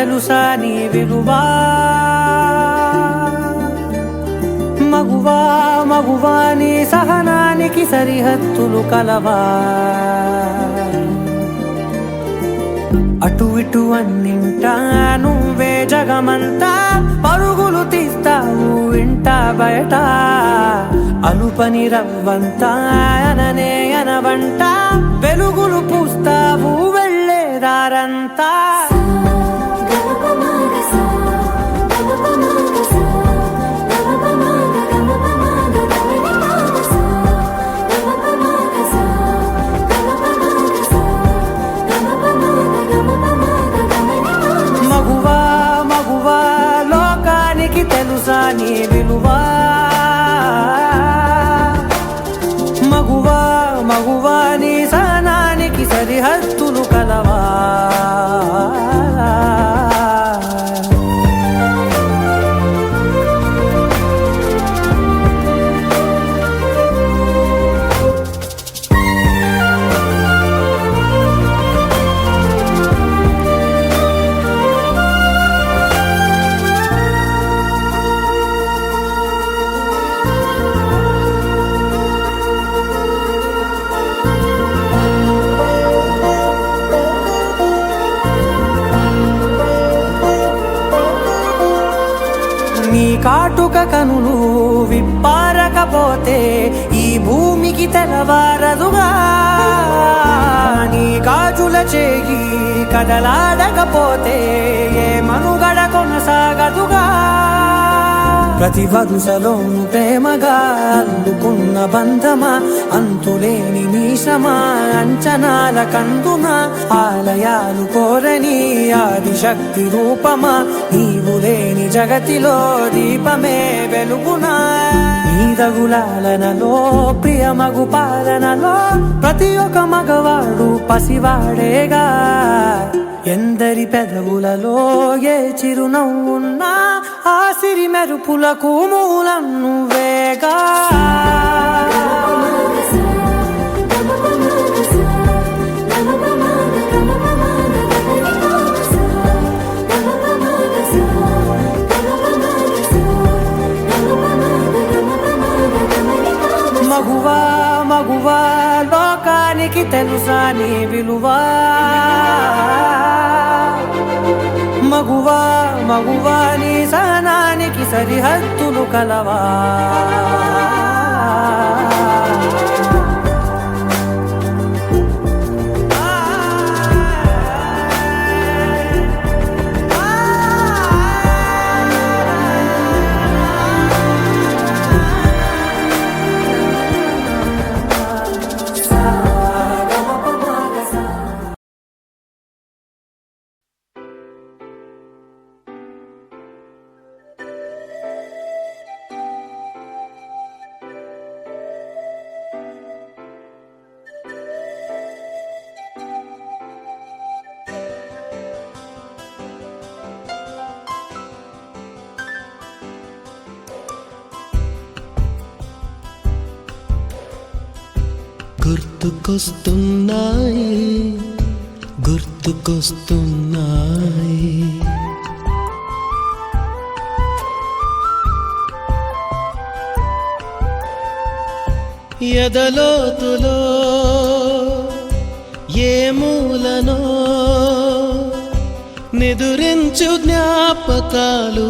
తెలుసా నీ విలువా? మగువా మగువా నీ సహనానికి సరిహద్దులు కలవా? అటు ఇటు అన్నింటా నువ్వే జగమంతా, పరుగులు తీస్తావు ఇంట బయట, అలుపని రవ్వంతా అననే అనవంట, వెలుగులు పూస్తావు వెళ్ళేదారంతా. మగువా మగువా లోకానికి తెలుసా నీ విలువా? మగువా మగువా నీ సహనానికి సరిహద్దులు కలవా? నీ కాటుక కనులు విప్పారకపోతే ఈ భూమికి తెలవారదుగా, నీ గాజుల చేయి కదలాడకపోతే ఏ మనుగడ కొనసాగదుగా. ప్రతి వరుసలోను ప్రేమగా అల్లుకున్న బంధమా, అంతులేని నీశమా అంచనాల కందున, ఆలయాలు కోరని ఆదిశక్తి రూపమా, నీవు లేని జగతిలో దీపమే వెలుగునా. నీదగులాలనలో ప్రియమగు పాలనలో ప్రతి ఒక్క మగవాడు పసివాడేగా, ఎందరి పెదవులలో ఏ చిరునవ్వున్నా ఆ సిరి మెరుపులకు మూలం నువ్వేగా. మగువా మగువా లోకానికి తెలుసా నీ విలువా? మగువా మగువా నీ సహనానికి సరిహద్దులు కలవా? గుర్తుకొస్తున్నాయి గుర్తుకొస్తున్నాయి ఎదలోతులో ఏ మూలనో నిదురించు జ్ఞాపకాలు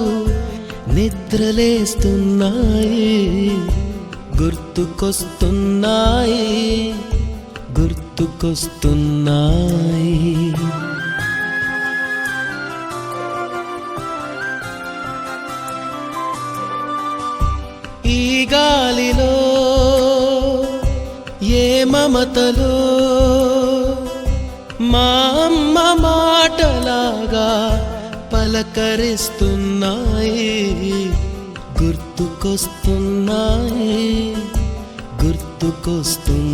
నిద్రలేస్తున్నాయి. గుర్తుకొస్తున్నాయి గుర్తుకొస్తున్నాయి. ఈ గాలిలో ఏ మమతలో మా అమ్మ మాటలాగా పలకరిస్తున్నాయి. గుర్తుకొస్తున్నాయి గుర్తుకొస్తున్నాయి.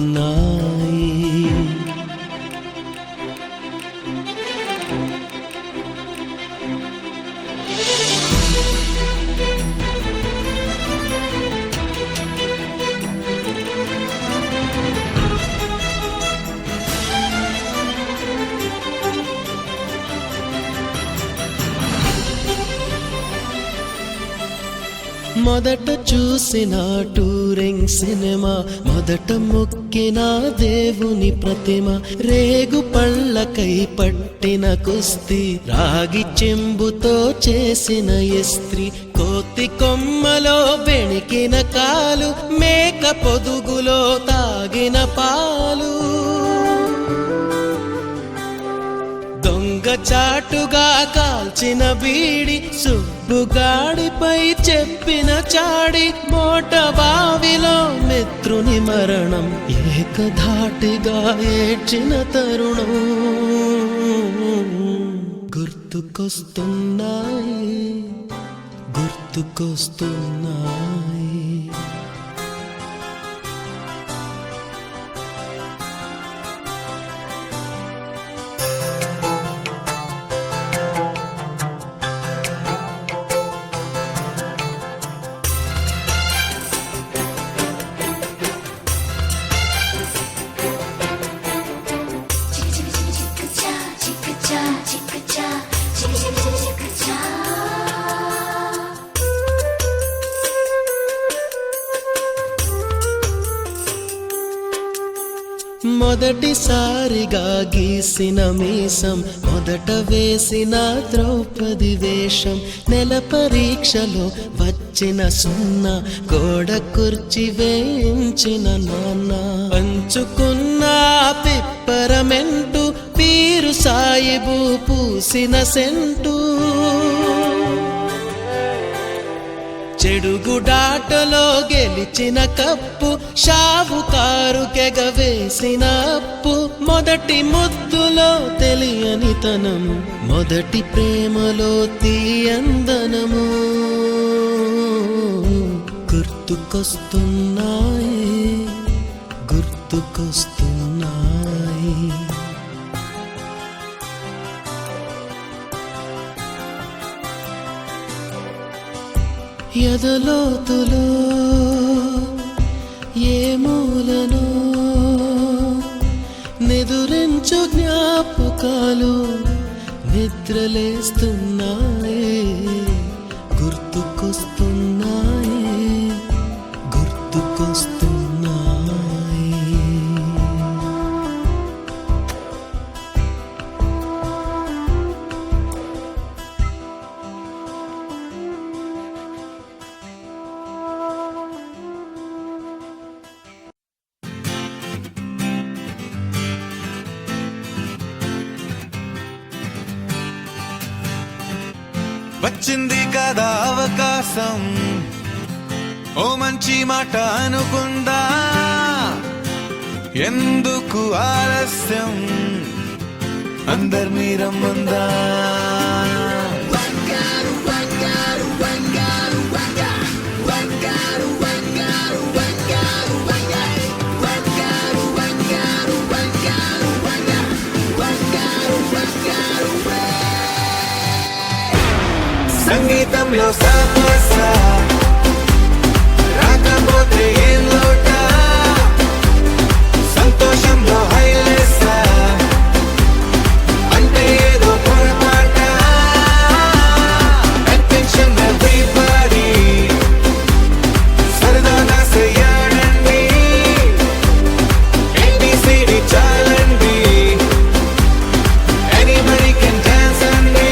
మొదట చూసిన టూరింగ్ సినిమా, మొదట మొక్కిన దేవుని ప్రతిమ, రేగు పళ్ళకై పట్టిన కుస్తీ, రాగి చెంబుతో చేసిన ఇస్త్రీ, కోతి కొమ్మలో బెణికిన కాలు, మేక పొదుగులో తాగిన పాలు, దొంగ చాటుగా కాల్చిన బీడి, సుబ్బుగాడిపై చెప్పిన చాడి, మోట బావిలో మిత్రుని మరణం, ఏకధాటిగా ఏడ్చిన తరుణం గుర్తుకొస్తున్నాయి, గుర్తుకొస్తున్నాయి. మొదటిసారిగా గీసిన మీసం, మొదట వేసిన ద్రౌపది వేషం, నెల పరీక్షలో వచ్చిన సున్నా, గోడ కుర్చీ వేయించిన నాన్న, పంచుకున్న పిప్పరమెంటు, పీరు సాయిబు పూసిన సెంటు, చెడుగుడాటలో గెలిచిన కప్పు, షావుకారు కెగవేసిన అప్పు, మొదటి ముద్దులో తెలియని తనము, మొదటి ప్రేమలో తీయందనము గుర్తుకొస్తున్నాయి, గుర్తుకొస్తున్నాయి. ఎదలోతులో ఏ మూలను నిదురించు జ్ఞాపకాలు నిద్రలేస్తున్నాయి, గుర్తుకొస్తున్నాయి, గుర్తుకొస్తున్నాయి. వచ్చింది కదా అవకాశం, ఓ మంచి మాట అనుకుందా, ఎందుకు ఆలస్యం, అందర్నీ రమ్మందా. సంగీతంలో సమస్య రాకపోతే ఏం లోట, సంతోషంలో హైలెస్ అంటే ఏదో పొరపాట, అటెన్షన్ ఎవ్రీబడీ సరదాగా చెయ్యాడండి, ABCD చాలండి, anybody can dance అండి.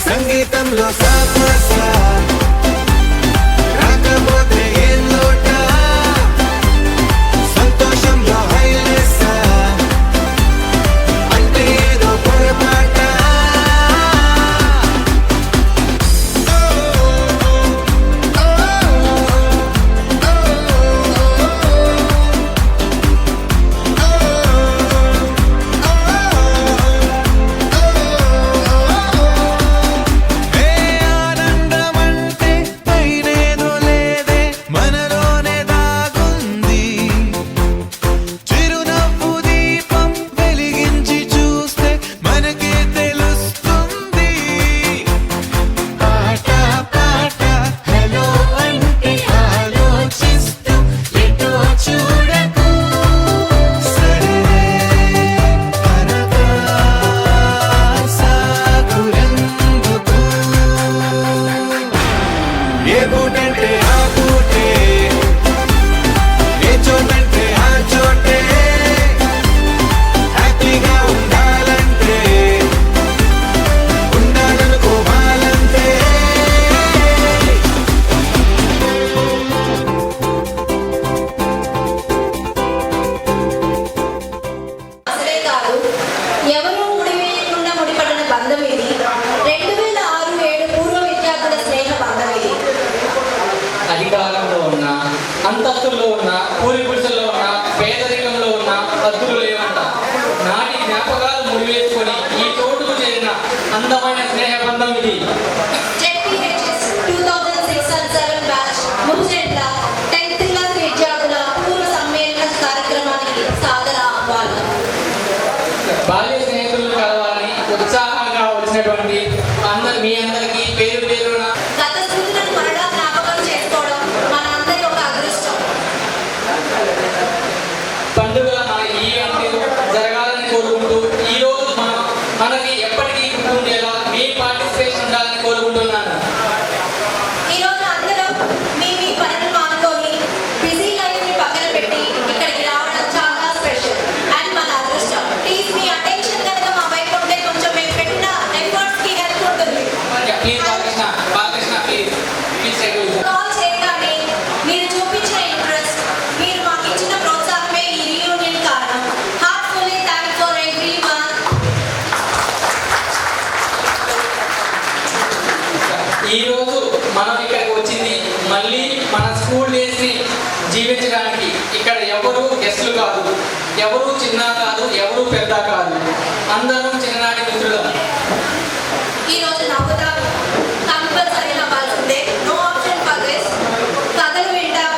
సంగీతంలో సమస్య రాకపోతే ఏం లోట, సంతోషంలో హైలెస్ అంటే ఏదో పొరపాట. ఆనందమంటే ఎవరూ ముడివేయకుండా ముడిపడిన బంధం ఇది. 2006-7 పూర్వ విద్యార్థుల స్నేహ బంధం ఇది. అధికారంలో ఉన్న, అంతస్తుల్లో ఉన్న, పూరి గుడిసెల్లో ఉన్న, పేదరికంలో ఉన్న హద్దులు లేవంట. నాటి జ్ఞాపకాలు ముడివేసుకొని ఈ చోటుకు చేరిన అందమైన స్నేహ బంధం ఇది. JPHS 2006-7 బ్యాచ్ ముజెండ్ల 10th క్లాస్ విద్యార్థుల పూర్వ సమ్మేళన కార్యక్రమానికి సాదర ఆహ్వానం. బాల్య స్నేహితులను కలవాలని ఉత్సాహంగా వచ్చినటువంటి మీ అందరికీ పేరు పేరున గత స్మృతులను మరలా జ్ఞాపకం చేసుకోవడం మన అందరి ఒక అదృష్టం. పండుగ మన ఈవెంట్ జరగాలని కోరుకుంటూ ఈ రోజు మనకి ఎప్పటికీ గుర్తుండేలా మీ పార్టిసిపేషన్ ఉండాలని కోరుకుంటున్నాను. ఈరోజు అందరం మీ పనులు మానుకొని బిజీ లైఫ్ ని పక్కన పెట్టి ఇక్కడికి రావడం చాలా స్పెషల్ అండ్ మన అదృష్టం. ప్లీజ్ మీ అటెన్షన్ కనుక మా వైపు ఉంటే కొంచెం మేము పెట్టిన ఎఫర్ట్స్ కి హెల్ప్ ఉంటుంది. ప్లీజ్ బాలకృష్ణ ప్లీజ్ కాల్ చేయగానే మీరు చూపించిన ఇంట్రెస్ట్, మీరు మాకు ఇచ్చిన ప్రోత్సాహమే ఈ రీయూనియన్ కారణం. Heartfully thank for everyone. ఈ రోజు మనం ఇక్కడికి వచ్చింది మళ్ళీ మన స్కూల్ డేస్ ని జీవించడానికి. ఇక్కడ ఎవరు గెస్టులు కాదు, ఎవరు చిన్న కాదు, ఎవరు పెద్ద కాదు, అందరూ చిన్ననాటి మిత్రులు. ఈ రోజు నవ్వుతాం, కంపల్సరీ నవ్వాల్సిందే, నో ఆప్షన్ ఫర్ దిస్. కథలు వింటాం,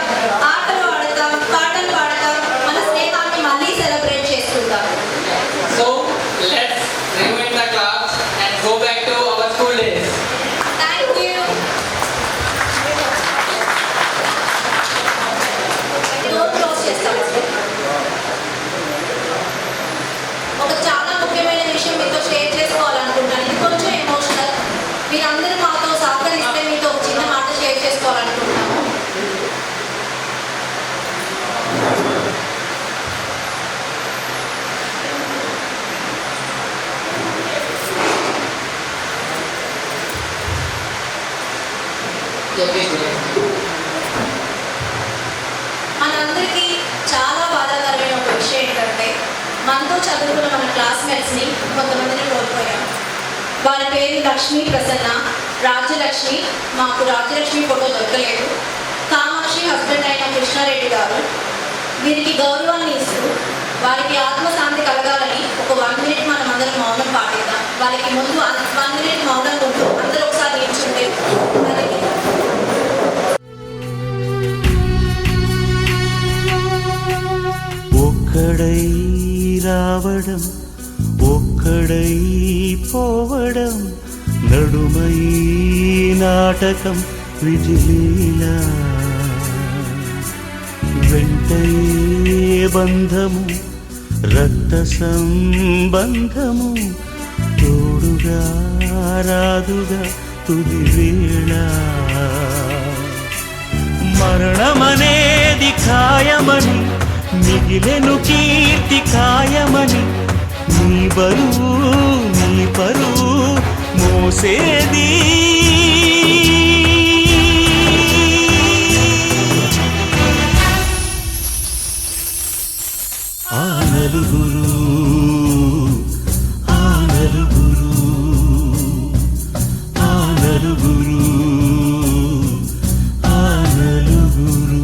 ఆటలు ఆడతాం, పాటలు పాడతాం, మన స్నేహాన్ని మళ్ళీ సెలబ్రేట్ చేసుకుంటాం. So let's remind the class and go back to our school days. Thank you. Door close చేస్తాం. ఒక చాలా ముఖ్యమైన విషయం మీతో షేర్ చేసుకోవాలనుకుంటాను. ఇది కొంచెం ఎమోషనల్. మీరందరూ మాతో సహకరిస్తే మీతో ఒక చిన్న మాట షేర్ చేసుకోవాలనుకుంటున్నాము. మనందరికీ చాలా బాధాకరమైన ఒక విషయం ఏంటంటే మనతో చదువుకున్న మన క్లాస్మేట్స్ని కొంతమందిని కోల్పోయాం. వారి పేరు లక్ష్మి ప్రసన్న, రాజ్యలక్ష్మి. మాకు రాజ్యలక్ష్మి ఫోటో దొరకలేదు. కామాక్షి హస్బెండ్ అయిన కృష్ణారెడ్డి గారు. వీరికి గౌరవాన్ని ఇస్తూ వారికి ఆత్మశాంతి కలగాలని ఒక 1 minute మనం అందరం మౌనం పాటిద్దాం. వారికి ముందు 1 minute మౌనం ఉంటూ అందరూ ఒకసారి నిల్చుంటే వారికి ఒక్కడై రావడం, ఒక్కడై పోవడం, నడుమై నాటకం విజిలీలా, వెంటయే బంధము రక్త సంబంధము, తోడుగా రాదుగా తుది వేళ. మరణమనేది ఖాయమని, మిగిలెను కీర్తి ఖాయమని, నీ బరువు నీ పరువు మోసేది ఆ నలుగురు, ఆ నలుగురు, ఆ నలుగురు, ఆ నలుగురు.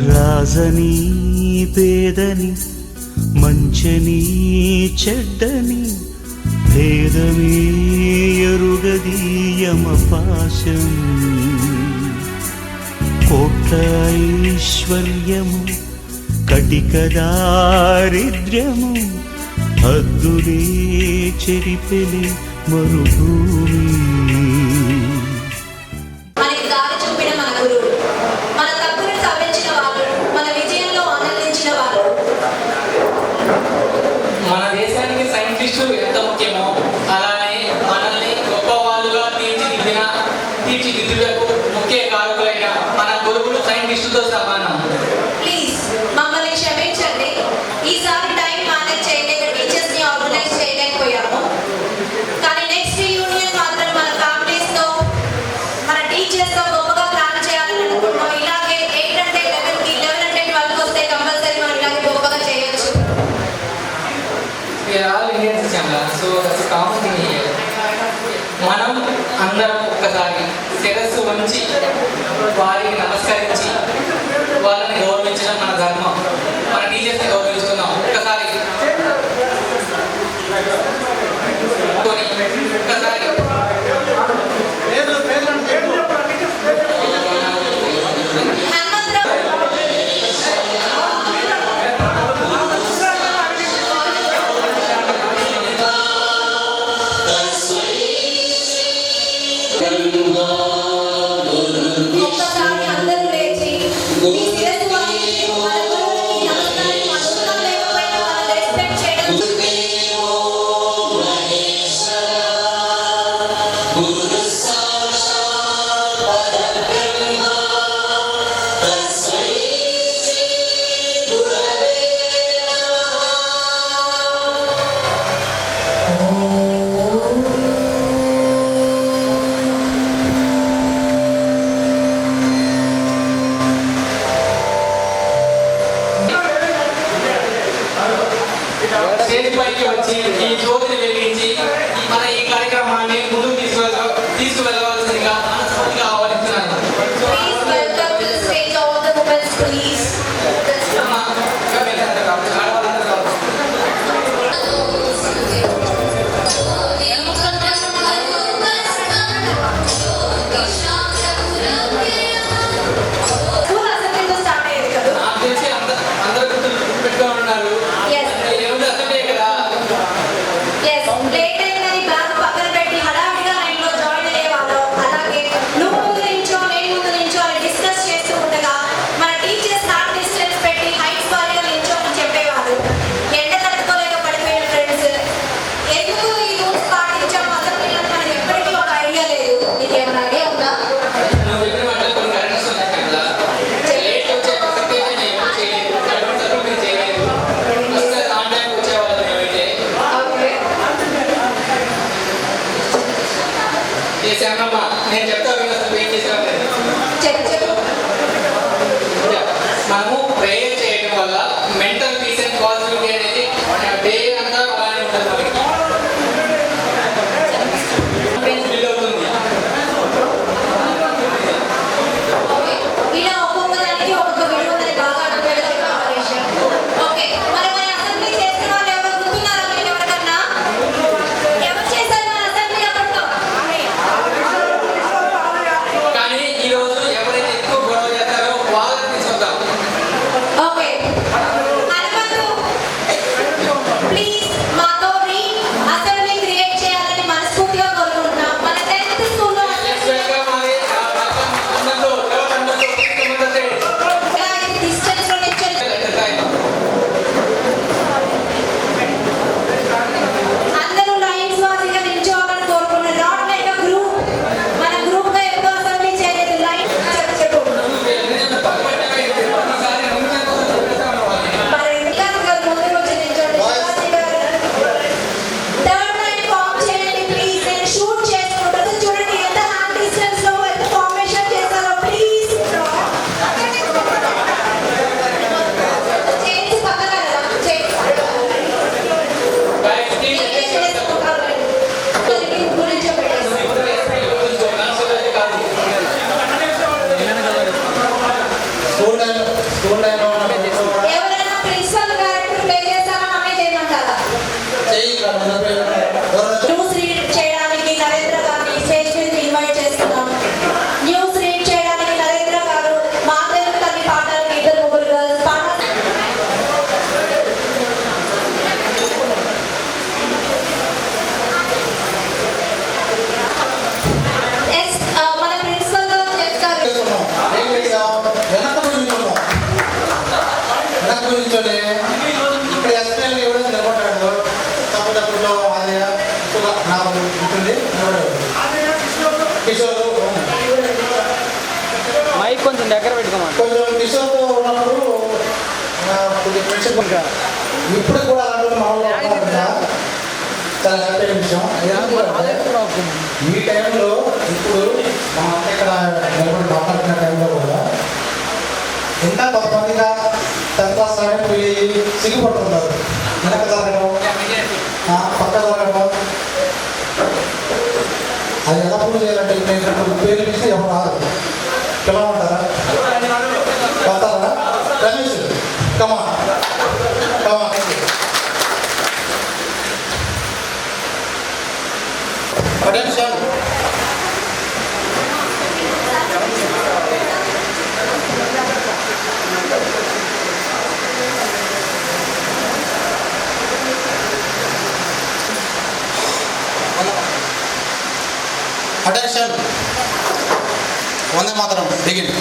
రాజని పేదని, మంచని చెడ్డని, భేదమే ఎరుగదీయమ పాశం. కోట్ల ఐశ్వర్యము, కటిక దారిద్ర్యము, హద్దులే చెరిపెలి మరుభూమి. మనకి దారి చూపిన మన గురువు, మన తప్పుని సవరించిన వాళ్ళు, మన విజయంలో ఆనందించిన వాళ్ళు. మన దేశానికి సైంటిస్టులు ఎంత ముఖ్యమో అలానే మనల్ని గొప్ప వాళ్ళుగా తీర్చిదిద్దుటకు ముఖ్య కారకులైన మన గురువులు సైంటిస్టులతో సమానం. ప్లీజ్ మమ్మల్ని క్షమించండి, ఈసారి టైం మేనేజ్ చేయలేక టీచర్స్ ని ఆర్గనైజ్ చేయలేకపోయాము. కానీ నెక్స్ట్ యూనియన్ మాత్రం మన ఫ్యామిలీస్ తో మన టీచర్స్ తో గొప్పగా ప్లాన్ చేయాలని అనుకుంటున్నాం. ఇలాగే 8 అంటే 11కి 11 అంటే 12 వస్తే కంపల్సరీ మనం ఇలాగే గొప్పగా చేయొచ్చు. We are all Indians, Chandra, so that's a common thing here. మనం అందరం ఒక్కసారి శిరస్సు వంచి వారికి నమస్కరించి వాళ్ళని గౌరవించడం మన ధర్మం. మన టీచర్స్ని గౌరవించుకుందాం. ఒక్కసారి ఒక్కసారి అందరూ లేచి మీ శిరస్సు వంచి మన గురువుకి నమస్కారం, అద్భుతం లేకపోయినా వాళ్ళని రెస్పెక్ట్ చేయడం. స్టేజ్ పైకి వచ్చి ఈ జ్యోతిని వెలిగించి మన ఈ కార్యక్రమాన్ని ముందుకు తీసుకువెళ్ళవలసిందిగా మనస్ఫూర్తిగా ఆహ్వానిస్తున్నాను. Please welcome to the stage all the women, please. అమ్మా, ఇంకా మీరందరూ కావచ్చు, ఆడవాళ్ళందరూ కావచ్చు. స్కూల్ అసెంబ్లీతో స్టార్ట్ అయ్యేది కదా. నాకు తెలిసి అందరూ గుర్తుపెట్టుకొని ఉన్నారు. Yes. ఏముంది అసలే కదా. Yes, లేట్ అయిందని బ్యాగ్ పక్కన పెట్టి హడావిడిగా లైన్లో జాయిన్ అయ్యేవాళ్ళం. అలాగే నువ్వు ముందు నించో, నేను ముందు నించో అని డిస్కస్ చేస్తూ ఉండగా మన టీచర్స్ హార్ట్ డిస్టెన్స్ పెట్టి హైట్స్ వారీగా నించో అని చెప్పేవారు. ఎండ తట్టుకోలేక పడిపోయిన ఫ్రెండ్స్, ఎందుకు ఈ రూల్స్ పాటించాము అసెంబ్లీలో మనకి ఎప్పటికీ ఒక ఐడియా లేదు. నీకు ఏమైనా ఐడియా ఉందా? నువ్వు చెప్పిన మాటలు కొన్ని కరెక్ట్స్ ఉన్నాయి కదా. లేట్ వచ్చే పర్సెంటేజ్ నేను ఎప్పుడు చేయలేదు. అటువంటి తప్పులు మీరు చేయలేదు. అసలు ఆన్ టైం వచ్చేవాళ్ళు మేమైతే. ఓకే. చేశామమ్మా, నేను చెప్తా విని అసలు ఏం చేసేవాళ్ళు. చెప్పు. మనము ప్రేయర్ చేయడం వల్ల మెంటల్ పీస్ అండ్ పాజిటివిటీ అనేది డే అంతా అలానే ఉంటుంది మనకి. ఫీల్ అవుతుంది. ఓకే. ఇలా ఒక్కొక్క దానికి ఒక్కొక్క విలువ ఉందని బాగా అర్థం. ఓకే. మరి మన అసెంబ్లీ చేసిన వాళ్ళు ఎవరు గుర్తున్నారా మీకు ఎవరికన్నా? ఎవరు చేశారు మన అసెంబ్లీ అప్పట్లో? కానీ ఈ రోజు ఎవరైతే ఎక్కువ గొడవ చేస్తారో వాళ్ళని తీసుకుందాం. ఓకే. నాకు ఉంటుంది కిషోర్ మైక్ కొంచెం దగ్గర పెట్టుకోమని. కొంచెం కిషోర్తో ఉన్నప్పుడు కొద్దిగా ఫ్రెండ్షిప్ ఇప్పుడు కూడా అలాంటి మామూలుగా ఉన్నారు కదా, చాలా హ్యాపీ అయిన విషయం. ఎందుకంటే ఈ టైంలో ఇప్పుడు మనం అంతా ఇక్కడ నిలబడి మాట్లాడుతున్న టైంలో కూడా ఇంకా కొంతమందిగా 10th క్లాస్ పోయి సిగ్గుపడుతున్నారు. వెనక జరగడం, పక్క జరగడం, అది ఎలా పూజ చేయాలంటే నేను పేరు పిలిస్తే ఎవరు రాదు, పిలవమంటారా? వస్తారా? రమేష్ కమా కమా. Attention. Attention. Vande Mataram. Begin.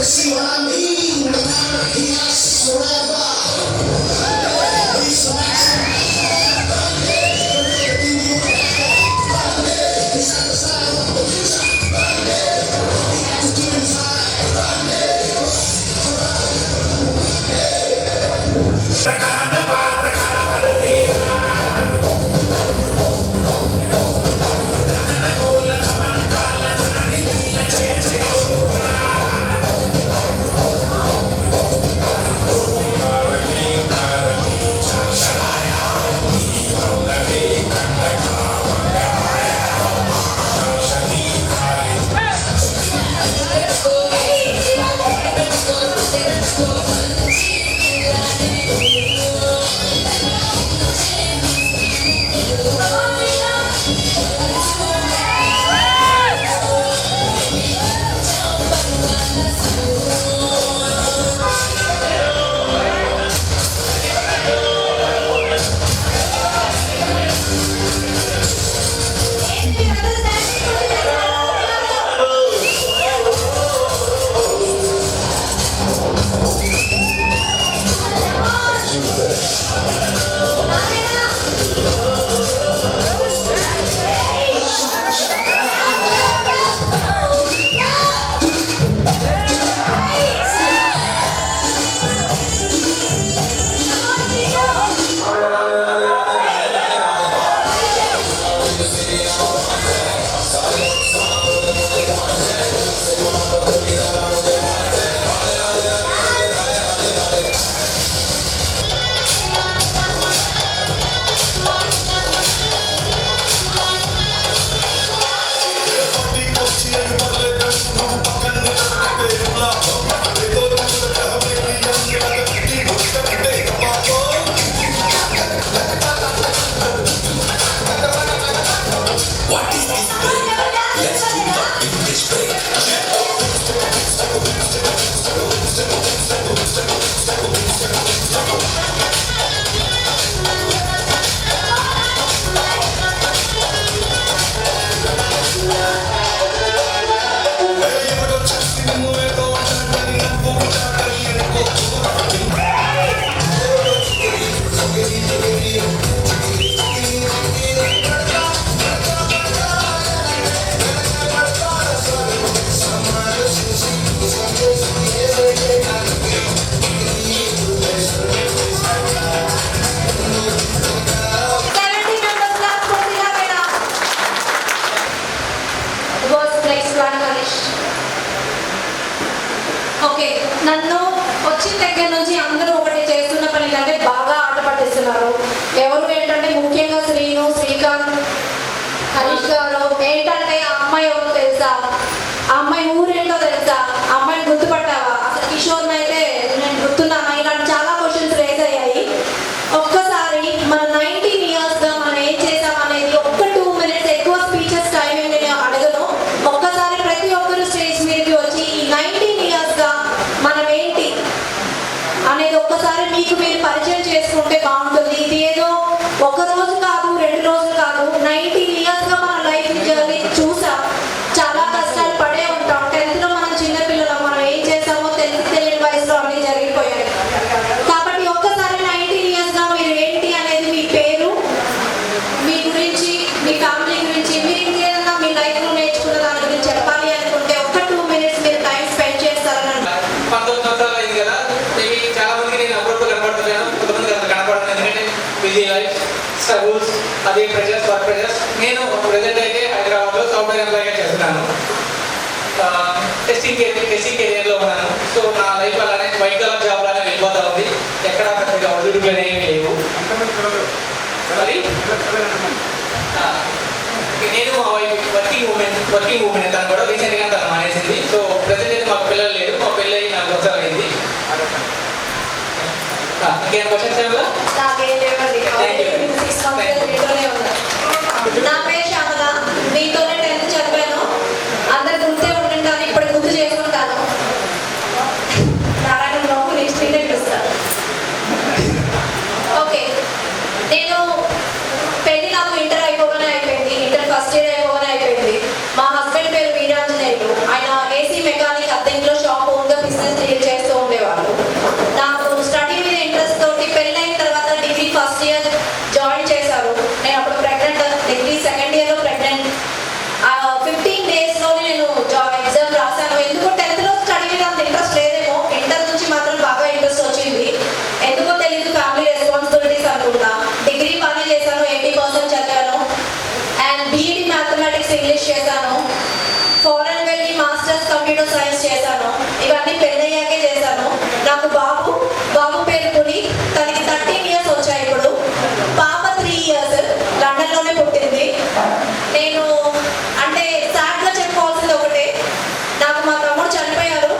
See what I mean? Yes, forever. Okay, నన్ను వచ్చిన దగ్గర నుంచి అందరూ ఒకటి చేస్తున్న పని ఏంటంటే బాగా ఆట పట్టిస్తున్నారు. ఎవరు ఏంటంటే ముఖ్యంగా శ్రీను, శ్రీకాంత్, హరీష్ గారు ఏంటంటే ఆ అమ్మాయి ఎవరో తెలుసా, ఆ అమ్మాయి ఊరేంటో తెలుసా, ఆ అమ్మాయిని గుర్తుపట్టావా, అసలు కిషోర్ని అయితే నేను గుర్తున్నాను, ఇలాంటి చాలా క్వశ్చన్స్ రేజ్ అయ్యాయి. ఒక్కసారి మన 19 ఇయర్స్గా మనం ఏం చేసాం అనేది ఒక్క 2 minutes ఎక్కువ స్పీచెస్ టైం ఏంటి నేను అడగను. ఒక్కసారి ప్రతి ఒక్కరు స్టేజ్ మీదకి వచ్చి ఈ 19 ఇయర్స్గా మనం ఏంటి అనేది ఒక్కసారి మీకు మీరు పరిచయం చేసుకుంటే బాగుంటుంది. ఇది ఏదో ఒక రోజు కాదు, 2 రోజులు కాదు, 19 ఇయర్స్గా మన లైఫ్ జర్నీ చూసాం. చాలా కష్టాలు పడే ఉంటాం. 10th లో మనం చిన్నపిల్లలు, మనం ఏం చేసామో తెలియని వయసులో అదే ప్రెజర్స్ వర్క్ ప్రెజర్స్. నేను ప్రజెంట్ అయితే హైదరాబాద్లో సాఫ్ట్వేర్ ఎంప్లాయ్గా చేస్తున్నాను. టెస్టింగ్ కెరియర్లో ఉన్నాను. సో నా లైఫ్ అలానే వైట్ కలర్ జాబ్ లానే వెళ్ళిపోతా ఉంది. ఎక్కడా పెద్దగా ఒడిదుడుకులు అనేవి లేవు. మరి నేను మా వైఫ్ వర్కింగ్ ఉమెన్ తను కూడా రీసెంట్గా తను మానేసింది. సో ప్రజెంట్ అయితే మాకు పిల్లలు లేరు. మా పెళ్ళి 4 సంవత్సరాలు అయింది. ఇంకేం క్వశ్చన్స్ ఏమన్నా? నాకేం లేవండి. 6 సంవత్సరాలు మీతోనే ఉన్నా. నా పేరు శ్యామల. మీతోనే 10th చదివాను. అందరు గుర్తే ఉంటుంటాను. ఇప్పుడు గుర్తు చేసుకుంటాను. నారాయణ బాబు నెక్స్ట్ వీక్ పిలుస్తాను. ఓకే, నేను పెళ్ళి నాకు ఇంటర్ అయిపోగానే అయిపోయింది. ఇంటర్ ఫస్ట్ ఇయర్ అయిపోగానే అయిపోయింది. మా హస్బెండ్ పేరు వీరాంజనేయులు. ఆయన ఏసీ మెకానిక్, అద్దెంట్లో షాప్, ఓన్గా బిజినెస్ డీల్ చేస్తూ ఉండేవాళ్ళు. నాకు స్టడీ మీద ఇంట్రెస్ట్ తోటి పెళ్ళైన తర్వాత డిగ్రీ ఫస్ట్ ఇయర్ జాయిన్ చేశారు. నేను అప్పుడు ప్రెగ్నెంట్, డిగ్రీ సెకండ్ ఇయర్లో ప్రెగ్నెంట్. 15 డేస్లోనే నేను ఎగ్జామ్ రాశాను. ఎందుకు 10th స్టడీ మీద అంత ఇంట్రెస్ట్ లేదేమో, ఇంటర్ నుంచి మాత్రం బాగా ఇంట్రెస్ట్ వచ్చింది. ఎందుకో తెలియదు, ఫ్యామిలీ రెస్పాన్సిబిలిటీస్ అనుకుంటా. డిగ్రీ బాగా చేశాను, 80% చదివాను. అండ్ బీఈడి మ్యాథమెటిక్స్ ఇంగ్లీష్ చేశాను. ఫారెన్ వెళ్ళి మాస్టర్స్ కంప్యూటర్ సైన్స్ చేశాను. ఇవన్నీ పెళ్ళయ్యాకే చేశాను. నాకు బాబు పేరు పులి. తనకి 13 ఇయర్స్ వచ్చాయి ఇప్పుడు. పాప 3 ఇయర్స్, లండన్లోనే పుట్టింది. నేను అంటే సాడ్గా చెప్పుకోవాల్సింది ఒకటే, నాకు మా తమ్ముడు చనిపోయారు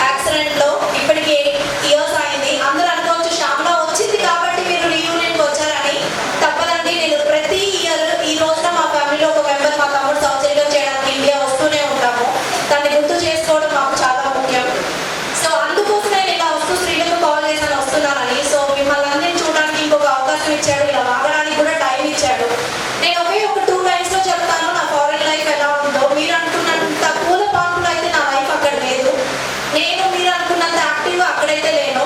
యాక్సిడెంట్లో. ఇప్పటికి 8 ఇయర్స్ అయింది. అందరూ అనుకోవచ్చు శ్యామల వచ్చింది కాబట్టి మీరు రీయూనియన్కి వచ్చారని. తప్పదండి, నేను ప్రతి ఇయర్ ఈ రోజున మా ఫ్యామిలీలో ఒక మెంబర్ మా తమ్ముడు సర్జరీలో చేయడానికి ఇండియా వస్తూనే ఉంటాము. దాన్ని గుర్తు చేసుకోవడం మాకు చాలా ముఖ్యం. సో అందుకోసమే నేను ఇలా వస్తూ శ్రీలకు కాల్ చేశాను వస్తున్నానని. సో మిమ్మల్ని అందరినీ చూడడానికి ఇంకొక అవకాశం ఇచ్చాడు, ఇలా వాగడానికి కూడా టైం ఇచ్చాడు. నేను ఒక 2 లైన్స్లో చెప్తాను నా ఫారెన్ లైఫ్ ఎలా ఉందో. మీరు అనుకున్నంత పూల పార్కులు అయితే నా లైఫ్ అక్కడ లేదు. నేను మీరు అనుకున్నంత యాక్టివ్గా అక్కడైతే లేను.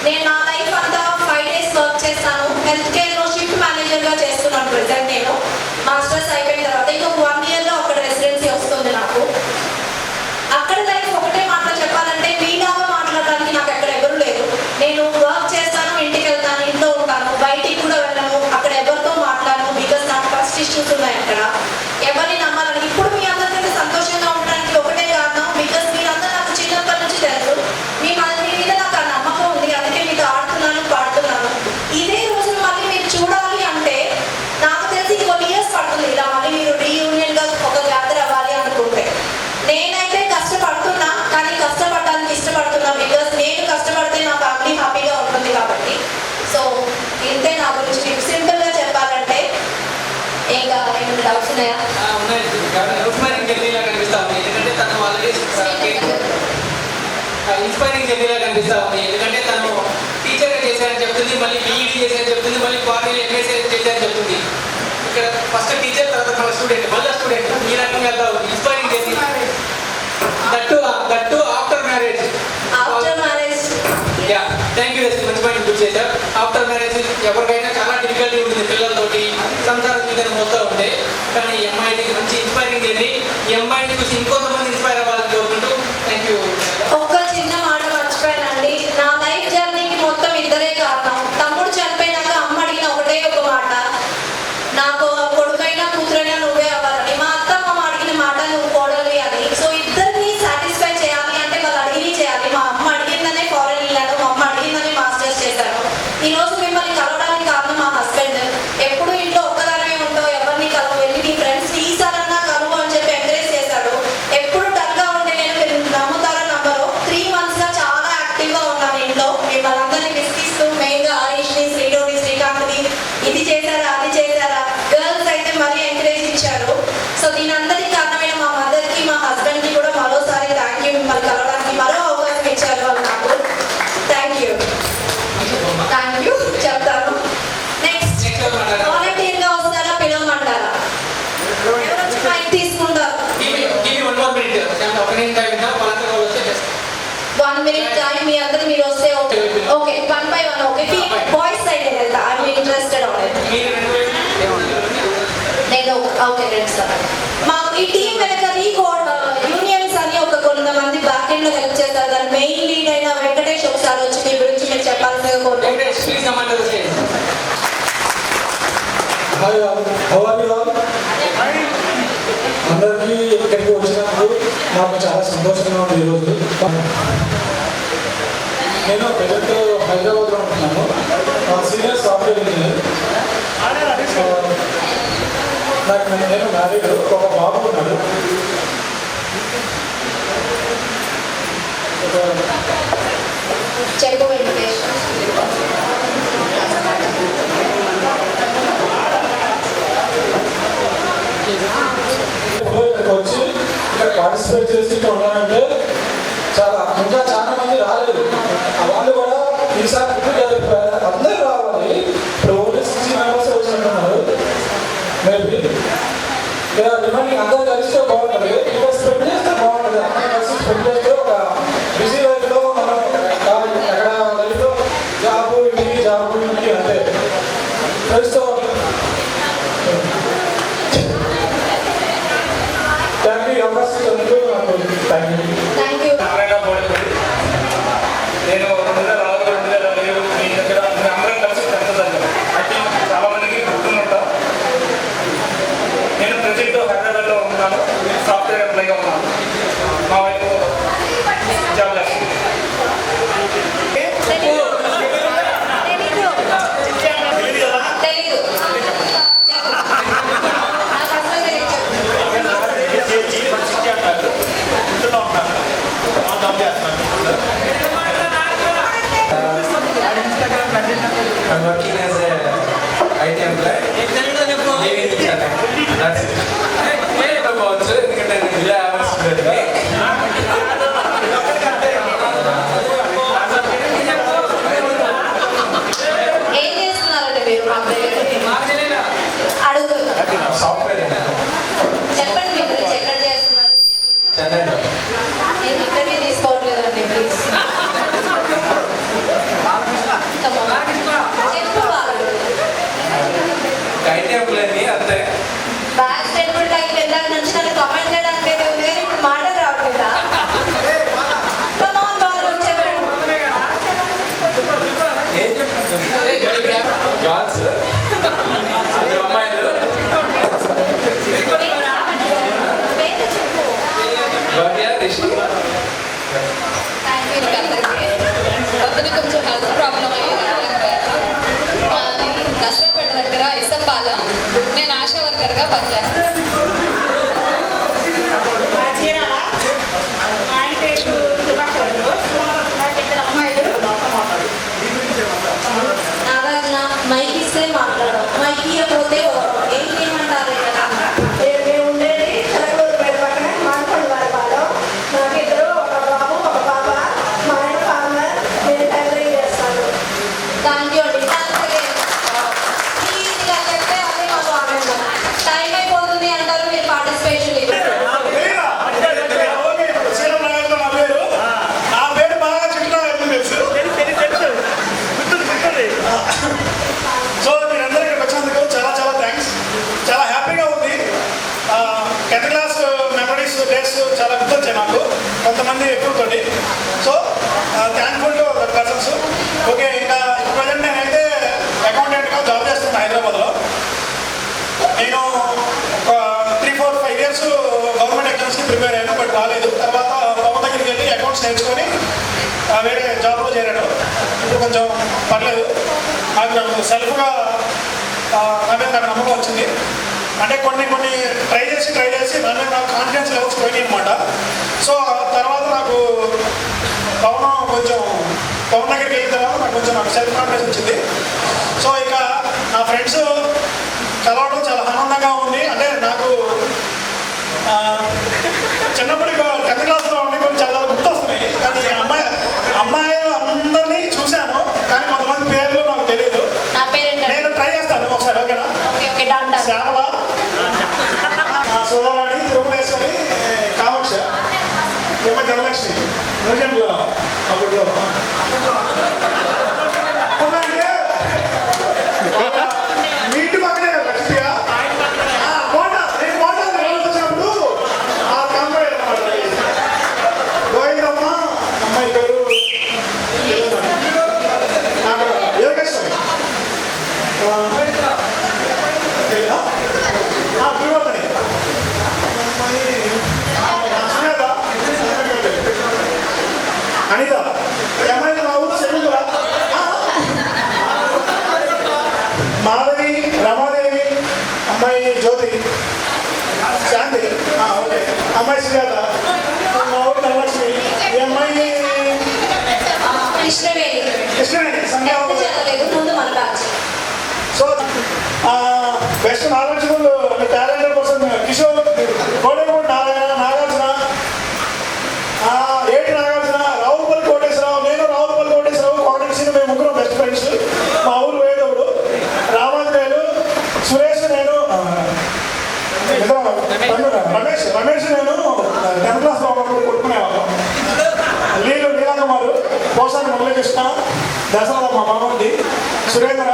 నేను నా లైఫ్ అంతా 5 డేస్ వర్క్ చేస్తాను. హెల్త్ కేర్లో షిఫ్ట్ మేనేజర్గా చేస్తున్నాను ప్రెసెంట్. నేను మాస్టర్స్ అయిపోయిన తర్వాత ఇంకొక 1 ఇయర్లో అక్కడ రెసిడెన్సీ వస్తుంది నాకు. అక్కడ లైఫ్ ఒకటే మాటలో చెప్పాలంటే మీలాగా మాట్లాడడానికి నాకు ఎక్కడ ఎవరు లేరు. నేను వర్క్ చేస్తాను, ఇంటికి వెళ్తాను, ఇంట్లో ఉంటాను, బయటికి కూడా వెళ్ళను. అక్కడ ఎవరితో మాట్లాడను. బికాస్ నాకు ట్రస్ట్ ఇష్యూస్ ఉన్నాయి అక్కడ. ఎవరిని నమ్మాలని ఇప్పుడు మీ అందరికీ సంతోషంగా ఉండడానికి ఒకటే కారణం, బికాస్ మీరందరూ నాకు చిన్నప్పటి నుంచి తెలుసు. మీ మీద నాకు ఆ నమ్మకం ఉంది. అందుకే మీతో ఆడుతున్నాను, పాడుతున్నాను. ఇదే రోజు మళ్ళీ మీరు చూడాలి అంటే నాకు తెలిసి కొన్ని ఇయర్స్ పడుతుంది. ఇలా మళ్ళీ మీరు రీయూనియన్గా ఒక గ్యాదర్ అవ్వాలి అనుకుంటే. నేనైతే కష్టపడుతున్నా, కానీ కష్టపడడానికి ఇష్టపడుతున్నా. బికాస్ నేను కష్టపడితే నా ఫ్యామిలీ హ్యాపీగా ఉంటుంది కాబట్టి. సో ఇంతే నా గురించి మీకు సింపుల్గా చెప్పాలంటే. ఇంకా ఏమైనా డౌట్స్ ఉన్నాయా? ఉన్నాయి. ఇన్స్పైరింగ్ జర్నీలా కనిపిస్తా ఉంది. ఎందుకంటే తను ఆల్రెడీ ఇన్స్పైరింగ్ జర్నీలా కనిపిస్తా ఉంది. ఎందుకంటే తను టీచర్గా చేశారని చెప్తుంది, మళ్ళీ బీఈడీ చేశారని చెప్తుంది, మళ్ళీ క్వార్టర్లీ ఎంఎస్సీ చేశారని చెప్తుంది. ఇక్కడ ఫస్ట్ టీచర్, తర్వాత మన స్టూడెంట్, మళ్ళీ స్టూడెంట్. ఈ రకంగా వెళ్తా ఉంది. Inspiring journey. That after marriage. Yeah, thank you. మంచి పాయింట్ గుర్తు చేశారు. ఆఫ్టర్ మ్యారేజ్ ఎవరికైనా చాలా డిఫికల్టీ ఉంటుంది పిల్లలతోటి, సంసారం మీద మొత్తం ఉంటే. కానీ ఈ అమ్మాయికి మంచి ఇన్స్పైరింగ్ జర్నీ. ఈ అమ్మాయిని చూసి ఇంకొంతమంది ఇన్స్పైర్ అవ్వాలని కోరుకుంటూ థ్యాంక్ యూ. ఒక్క చిన్న మాట మర్చిపోయానండి. నా లైఫ్ జర్నీకి మొత్తం ఇద్దరే కారణం. తమ్ముడు చనిపోయినాక అమ్మ అడిగిన ఒకటే ఒక మాట, నాకు కొడుకైనా కూతురైనా నువ్వే అవ్వాలని. మా అత్తమ్మ అడిగిన మాట నువ్వు కోడలి అని. సో ఇద్దరిని సాటిస్ఫై చేయాలి అంటే వాళ్ళు అడిగి చేయాలి. మా అమ్మ అడిగిందనే ఫారెన్ వెళ్ళాను, మా అమ్మ అడిగిందనే మాస్టర్స్ చేశాను. ఈరోజు మిమ్మల్ని కలవడానికి కారణం మా హస్బెండ్. ఎప్పుడు ఇంట్లో ఒక్కదానే ఉంటావు, ఎవరిని కలవ, వెళ్ళి నీ ఫ్రెండ్స్ ఈసారన్నా కలువు అని చెప్పి ఎంకరేజ్ చేశాడు. ఎప్పుడు డల్గా ఉంటే నేను, మీరు నమ్ముతారో నమ్మరో, 3 monthsగా చాలా యాక్టివ్గా ఉన్నాను ఇంట్లో. మిమ్మల్ని అందరినీ విసిగిస్తూ, మెయిన్గా హరీష్ని, శ్రీడోని, శ్రీకాంత్ని ఇది చేశారా అది చేశారా, గర్ల్స్ అయితే మరీ ఎంకరేజ్ ఇచ్చారు. సో దీని అందరికీ కారణమైన మా మదర్కి, మా హస్బెండ్కి కూడా మరోసారి థ్యాంక్ యూ. మిమ్మల్ని కలవడానికి మరో అవకాశం ఇచ్చారు వాళ్ళు నాకు. థ్యాంక్ యూ చెప్తాను. నెక్స్ట్ వాలంటీర్గా వస్తారా, పిలవమంటారా? ఎవరు వచ్చి మైక్ తీసుకుంటారు? 1 minute టైం మీ అందరూ మీరు వస్తే okay. 1 by 1. Okay, boys side వెళ్తా. ఐ మీన్ ఇంట్రెస్టెడ్ అవుతుంది. నేను ఓకే రైట్ సార్. మా ఈ టీం వెనక యూనియన్స్ అని ఒక కొంతమంది బ్యాక్ ఎండ్ లో హెల్ప్ చేస్తారు. దాని మెయిన్ లీడ్ అయిన వెంకటేష్ ఒకసారి వచ్చి మీ గురించి మీరు చెప్పాల్సిందిగా కోరుకుంటున్నాను. నేను మ్యారీడ్, ఒక బాబు ఉన్నాడు. చెరుకు వెంకటేష్. ఇక్కడికి వచ్చి ఇక్కడ పార్టిసిపేట్ చేసి ఇక్కడ ఉన్నారంటే ఇంకా చాలా మంది రాలేదు. వాళ్ళు కూడా ఈసారి అందరూ రావాలి. ఇప్పుడు ఓన్లీ 60 మెంబర్స్ వచ్చినట్టున్నారు. మేబీ ఇక్కడ రిమైనింగ్ అందరూ కలిస్తే బాగుంటుంది. ఇక్కడ స్పెండ్ చేస్తే బాగుంటుంది. అందరూ కలిసి స్పెండ్ చేస్తే ఒక బిజీ లైఫ్లో మనం ఎక్కడ లైఫ్లో జాబు ఇంటికి అంటే ఫ్రెండ్స్తో థ్యాంక్ యూ. నేను 2006-2007 మీ దగ్గర అందరం కలిసి పెంచదన్నాను. ఐ థింక్ చాలా మందికి గుర్తుంటాం. నేను ప్రజెంట్ హైదరాబాద్లో ఉన్నాను. సాఫ్ట్వేర్ ఎంప్లాయ్గా ఉన్నాను. మా వైపు జాబ్ చేస్తాను. తెలీదు. I'm working as a IT employee. That's it. Also, ఎందుకంటే ఇలా ఏం చేస్తున్నారండి మీరు? అడుగుతున్నారు. సాఫ్ట్వేర్ చెప్పండి మీ గురించి, ఎక్కడ చేస్తున్నారు? చెన్నైలో. నేను ఇంటర్వ్యూ తీసుకోవట్లేదండి, ప్లీజ్. చెప్పు వాళ్ళు. IT employee అంతే. బ్యాక్ స్టేట్మెంట్ టైం వెళ్ళాక నుంచి నన్ను కమెంట్ చేయడానికి అయితే ఉంది కానీ ఇప్పుడు మాటలు రావట్లేదా? ఏం చెప్తున్నారు? గాల్స్ అమ్మాయిలు అతనికి కొంచెం హెల్త్ ప్రాబ్లం అయ్యింది. నర్సరాపేట దగ్గర ఇసంపాల. నేను ఆశా వర్కర్గా పనిచేస్తాను. నాగార్జున మైక్ ఇస్తే మాట్లాడడం, మైక్ ఇవ్వకపోతే ఏం చేయమంటారు? మేము ఉండేది చిలకలూరుపేట పక్కన మానకొండ వారిపాలెం. నాకు ఇద్దరు, ఒక బాబు ఒక పాప. మా ఆయన ఫార్మర్, నేను టైలరింగ్ చేస్తాను. థ్యాంక్ యూ అండి. ఈజీగా చెప్తే అదే మాకు ఆనందం. టైం అయిపోతుంది అంటారు, మీరు పార్టిసిపేషన్ సో మీరందరూ ఇక్కడికి వచ్చినందుకు చాలా చాలా థ్యాంక్స్. చాలా హ్యాపీగా ఉంది. 10th క్లాస్ మెమరీస్ డేస్ చాలా గుర్తొచ్చాయి నాకు, కొంతమంది ఎక్కువతోటి. So thankful to that persons. Okay, ఇంకా ప్రజెంట్ నేనైతే అకౌంటెంట్గా జాబ్ చేస్తున్నాను హైదరాబాద్లో. నేను ఒక 3-4-5 ఇయర్స్ గవర్నమెంట్ ఎగ్జామ్స్కి ప్రిపేర్ అయ్యాను, బట్ రాలేదు. తర్వాత పవన్ దగ్గరికి వెళ్ళి అకౌంట్స్ నేర్చుకొని వేరే జాబ్లో చేరాడు. ఇప్పుడు కొంచెం పర్లేదు. నాకు సెల్ఫ్గా నా మీద నాకు నమ్మకం వచ్చింది. అంటే కొన్ని ట్రై చేసి నా మీద నాకు కాన్ఫిడెన్స్ లెవెల్స్ పోయినాయి అనమాట. సో తర్వాత నాకు పవన్ దగ్గరికి వెళ్ళిన తర్వాత నాకు సెల్ఫ్ కాన్ఫిడెన్స్ వచ్చింది. సో ఇక నా ఫ్రెండ్స్ కలవడం చాలా ఆనందంగా ఉంది. అంటే నాకు చిన్నప్పుడు 10th క్లాస్లో ఉండి కొన్ని చాలా గుర్తొస్తున్నాయి. కానీ అమ్మాయిలు అందరినీ చూశాను, కానీ కొంతమంది పేర్లు నాకు తెలియదు. నేను ట్రై చేస్తాను ఒకసారి, ఓకేనా? శ్యామల, సుధారాణి, తిరుమలేశ్వరి, కామాక్ష, ధనలక్ష్మి, ప్రజెంట్లో అప్పట్లో మీ ఇంటి పక్కనే కదా లక్ష్మిగా నేను వచ్చినప్పుడు ఆ కంపెనీ అనమాట. గోవిందమ్మ అమ్మాయి పేరు యోగేశ్వరి, ప్రివర్తని సునేత, అనిత. ఈ అమ్మాయి నా ఊరు చెరుకురా. మాధవి, రమాదేవి, అమ్మాయి జ్యోతి, అమ్మాయి సుజాత, మా ఊరు ధనలక్ష్మి. ఈ అమ్మాయి కృష్ణవేణి. కృష్ణవేణి సంధ్య. చదవలేదు ముందు మన batch. So best knowledgeable talented person Kishore, Kodepudi Nagarjuna, ఏటి నాగార్జున, రావులపల్లి కోటేశ్వరరావు, నేను రావులపల్లి కోటేశ్వరరావు, కాంగ్రెస్ మేము ముగ్గురు బెస్ట్ ఫ్రెండ్స్. మా ఊరు వేదవుడు రామాంజనేయులు, సురేష్, నేను రమేష్ నేను 10th క్లాస్ లో కొట్టుకునేవాళ్ళం. నీలకుమారు, పోసాని మురళీకృష్ణ, దశరథ మా మామూలు, సురేంద్ర,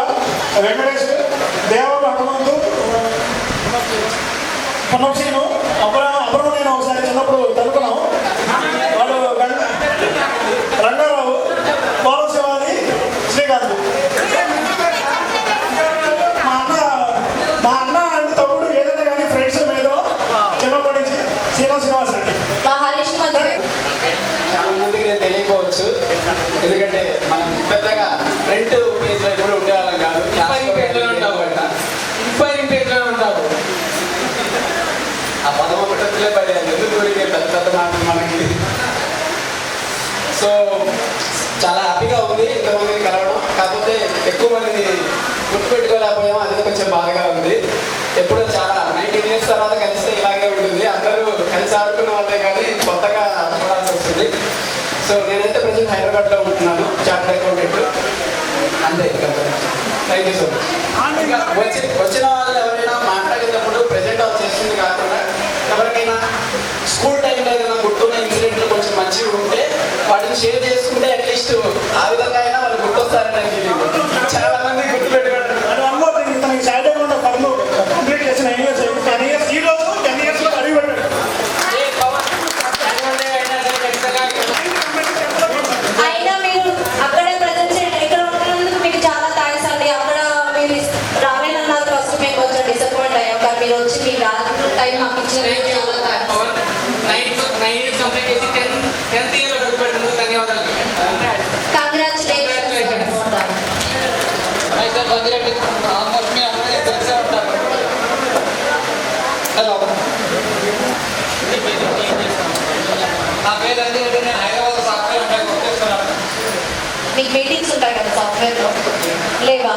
వెంకటేష్, దేవరు, హనుమంతు, పునర్సీను, అప్పుడు నేను ఒకసారి చిన్నప్పుడు తలుపుకున్నాం. వాళ్ళు రంగారావు, పోలం శివాని, శ్రీకాంత్. మా అన్న అంటే తమ్ముడు ఏదైనా కానీ ఫ్రెండ్స్ మీద చిన్నప్పటి నుంచి శ్రీనివాస్ రెడ్డి. చాలా మందికి నేను తెలియకపోవచ్చు, ఎందుకంటే మనం పెద్దగా ఫ్రంట్ పేజ్లో ఎప్పుడు ఉండేవాళ్ళం కాదు. ఇన్స్పైరింగ్ పేజ్లో ఉంటావు అంట, ఇన్స్పైరింగ్ పేజ్లో ఉంటావు. ఆ పదం ఒకటే పడేది, ఎందుకు పెద్ద పెద్ద మాటలు మనకి. సో చాలా హ్యాపీగా ఉంది ఇంతమందిని కలవడం. కాకపోతే ఎక్కువ మందిని గుర్తుపెట్టుకోలేకపోయాం, అది కొంచెం బాధగా ఉంది. ఎప్పుడో చాలా 19 years తర్వాత కలిస్తే ఇలాగే ఉంటుంది. అందరూ కలిసి ఆడుకున్న వాళ్ళే కానీ కొత్తగా చూడాల్సి వస్తుంది. సో నేనైతే ప్రజెంట్ హైదరాబాద్లో ఉంటున్నాను, చార్టర్డ్ అకౌంటెంట్. అంతే. Thank you so much. వచ్చిన వాళ్ళు ఎవరైనా మాట్లాడేటప్పుడు ప్రజెంట్ వాళ్ళు చేస్తుంది కాకుండా ఎవరికైనా స్కూల్ టైంలో ఏదైనా గుర్తున్న ఇన్సిడెంట్లు కొంచెం మంచిగా ఉంటే వాటిని షేర్ చేసుకుంటే అట్లీస్ట్ ఆ విధంగా అయినా వాళ్ళు గుర్తొస్తారని ఫీలింగ్. చాలా మంది గుర్తుపెట్టుకోవడం కంప్లీట్ చేసిన 10 years ఈ రోజు 10 years లో అడిగి పెట్టాడు. అయినా మీరు అక్కడ ప్రజెంట్ ఇక్కడ ఉంటున్నందుకు మీకు చాలా థ్యాంక్స్ అండి. అక్కడ మీరు రాలేనన్నారు, ఫస్ట్ మేము కొంచెం డిసప్పాయింట్ అయ్యాం, కానీ మీరు వచ్చి మీ టైం మాకు ఇచ్చినందుకు చాలా థ్యాంక్స్. మీకు మీటింగ్స్ ఉంటాయి కదా సాఫ్ట్వేర్లో, లేవా?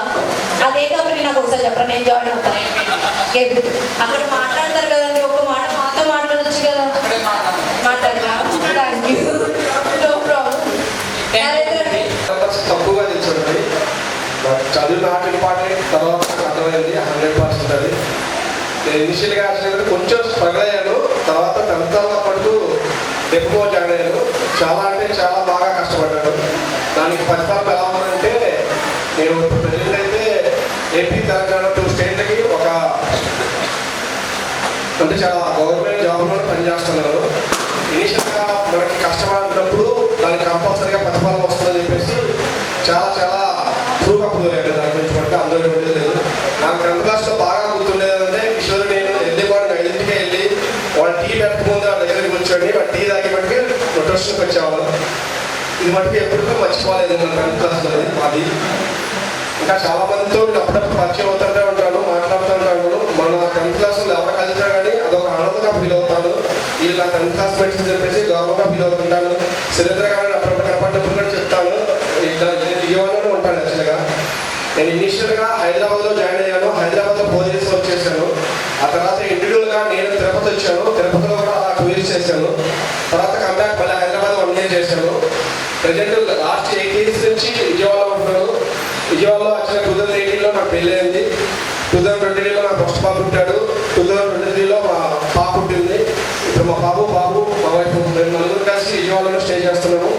అదే కంపెనీ నాకు ఒకసారి చెప్పరా, నేను జాయిన్ అవుతాను. అక్కడ మాట్లాడతారు కదండి, ఒక మాట మాతో మాట్లాడచ్చు కదా. మాట్లాడరా? Thank you, no problem. తక్కువగా తెలుసుంది, చదువు నాట్ ఇంపార్టెంట్. తర్వాత అర్థమైంది 100% అది. నేను ఇనిషియల్గా యాక్చువల్గా కొంచెం స్ట్రగుల్ అయ్యాను. తర్వాత 10th పడుతూ ఎక్కువ జాయిన్ అయ్యాను. చాలా అంటే చాలా బాగా కష్టపడ్డాను. దానికి ఫలితాలు ఎలా ఉందంటే, నేను ప్రజెంట్ అయితే ఏపీ, తెలంగాణ 2 స్టేట్లకి ఒక అంటే చాలా గవర్నమెంట్ జాబ్లో పనిచేస్తున్నాను. ఇనిషియల్గా మనకి కష్టపడినప్పుడు దానికి కంపల్సరీగా ప్రతిఫలం వస్తుందని చెప్పేసి చాలా ప్రూవ్ అప్పుడు దాని గురించి పడితే అందరూ లేదు. నాకు 10th క్లాస్లో బాగా గుర్తుండేదంటే, కిషోర్ నేను వెళ్ళేవాడిని 5ంటికే వెళ్ళి వాళ్ళు టీ పెట్టకముందు ఆ దగ్గరికి కూర్చోండి, వాళ్ళు టీ తాగి మటుకి ట్యూషన్కి వచ్చేవాళ్ళం. ఇది మటుకు ఎప్పటికీ మర్చిపోలేదు మన 10th క్లాస్లో అది. ఇంకా చాలా మందితో అప్పుడప్పుడు పరిచయం అవుతుంటే ఉంటాను, మాట్లాడుతుంటాను. మన 10th క్లాస్లో ఎవరు కలిసినా కానీ అదొక ఆనందంగా ఫీల్ అవుతాను. వీళ్ళు నా 10th క్లాస్ మెట్స్ చెప్పేసి గౌరవంగా ఫీల్ అవుతుంటాను. సురేంద్ర గారిని అప్పుడప్పుడు కనపడినప్పుడు కూడా చెప్తాను. ఇట్లా నేను విజయవాడలో ఉంటాను. యాక్చువల్గా నేను ఇనిషియల్గా హైదరాబాద్లో జాయిన్ అయ్యాను. హైదరాబాద్లో 4 years వచ్చేసాను. ఆ తర్వాత ఇండివిజువల్గా నేను తిరుపతి వచ్చాను. తిరుపతిలో కూడా 2 years చేశాను. తర్వాత కంబ్యాక్ మళ్ళీ హైదరాబాద్ 1 year చేశాను. ప్రజెంట్ లాస్ట్ 8 years నుంచి విజయవాడలో ఉంటున్నాను. విజయవాడలో యాక్చువల్గా 2018లో నాకు పెళ్ళి అయింది. 2020లో నాకు ఫస్ట్ బాబు పుట్టాడు. 2023లో మా పాప పుట్టింది. ఇప్పుడు మా బాబు మా వైఫ్ మేము నలుగురు కలిసి విజయవాడలో స్టే చేస్తున్నాము.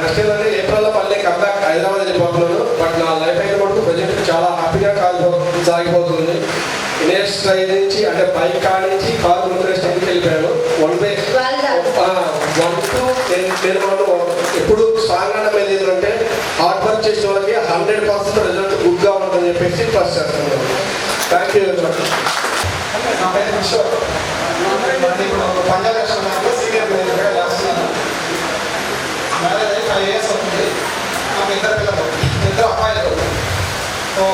నెక్స్ట్ ఏంటంటే ఏప్రిల్లో మళ్ళీ కంబ్యాక్ హైదరాబాద్ వెళ్ళిపోతున్నాను. బట్ నా లైఫ్ అయితే మటుకు ప్రజెంట్ చాలా హ్యాపీగా సాగిపోతుంది. ఇనేస్ ట్రై నుంచి అంటే బైక్ కార్ నుంచి కారు ముందు స్టేజ్కి వెళ్ళిపోయాను. 1 way 1 to నేను ఎప్పుడు స్ట్రాంగ్ అనడం ఏది ఏంటంటే, హార్డ్ వర్క్ చేసే వాళ్ళకి 100% రిజల్ట్ గుడ్గా ఉంటుందని చెప్పేసి ట్రస్ట్ చేస్తున్నాను. Thank you. నా పేరు కిషోర్. ఇప్పుడు పంజాబ్ రెస్టారెంట్లో సీనియర్ మేనేజర్గా చేస్తున్నాను. మ్యారేజ్ అయ్యి 5 years అవుతుంది. నాకు 2 పిల్లలు, 2 అమ్మాయిలు.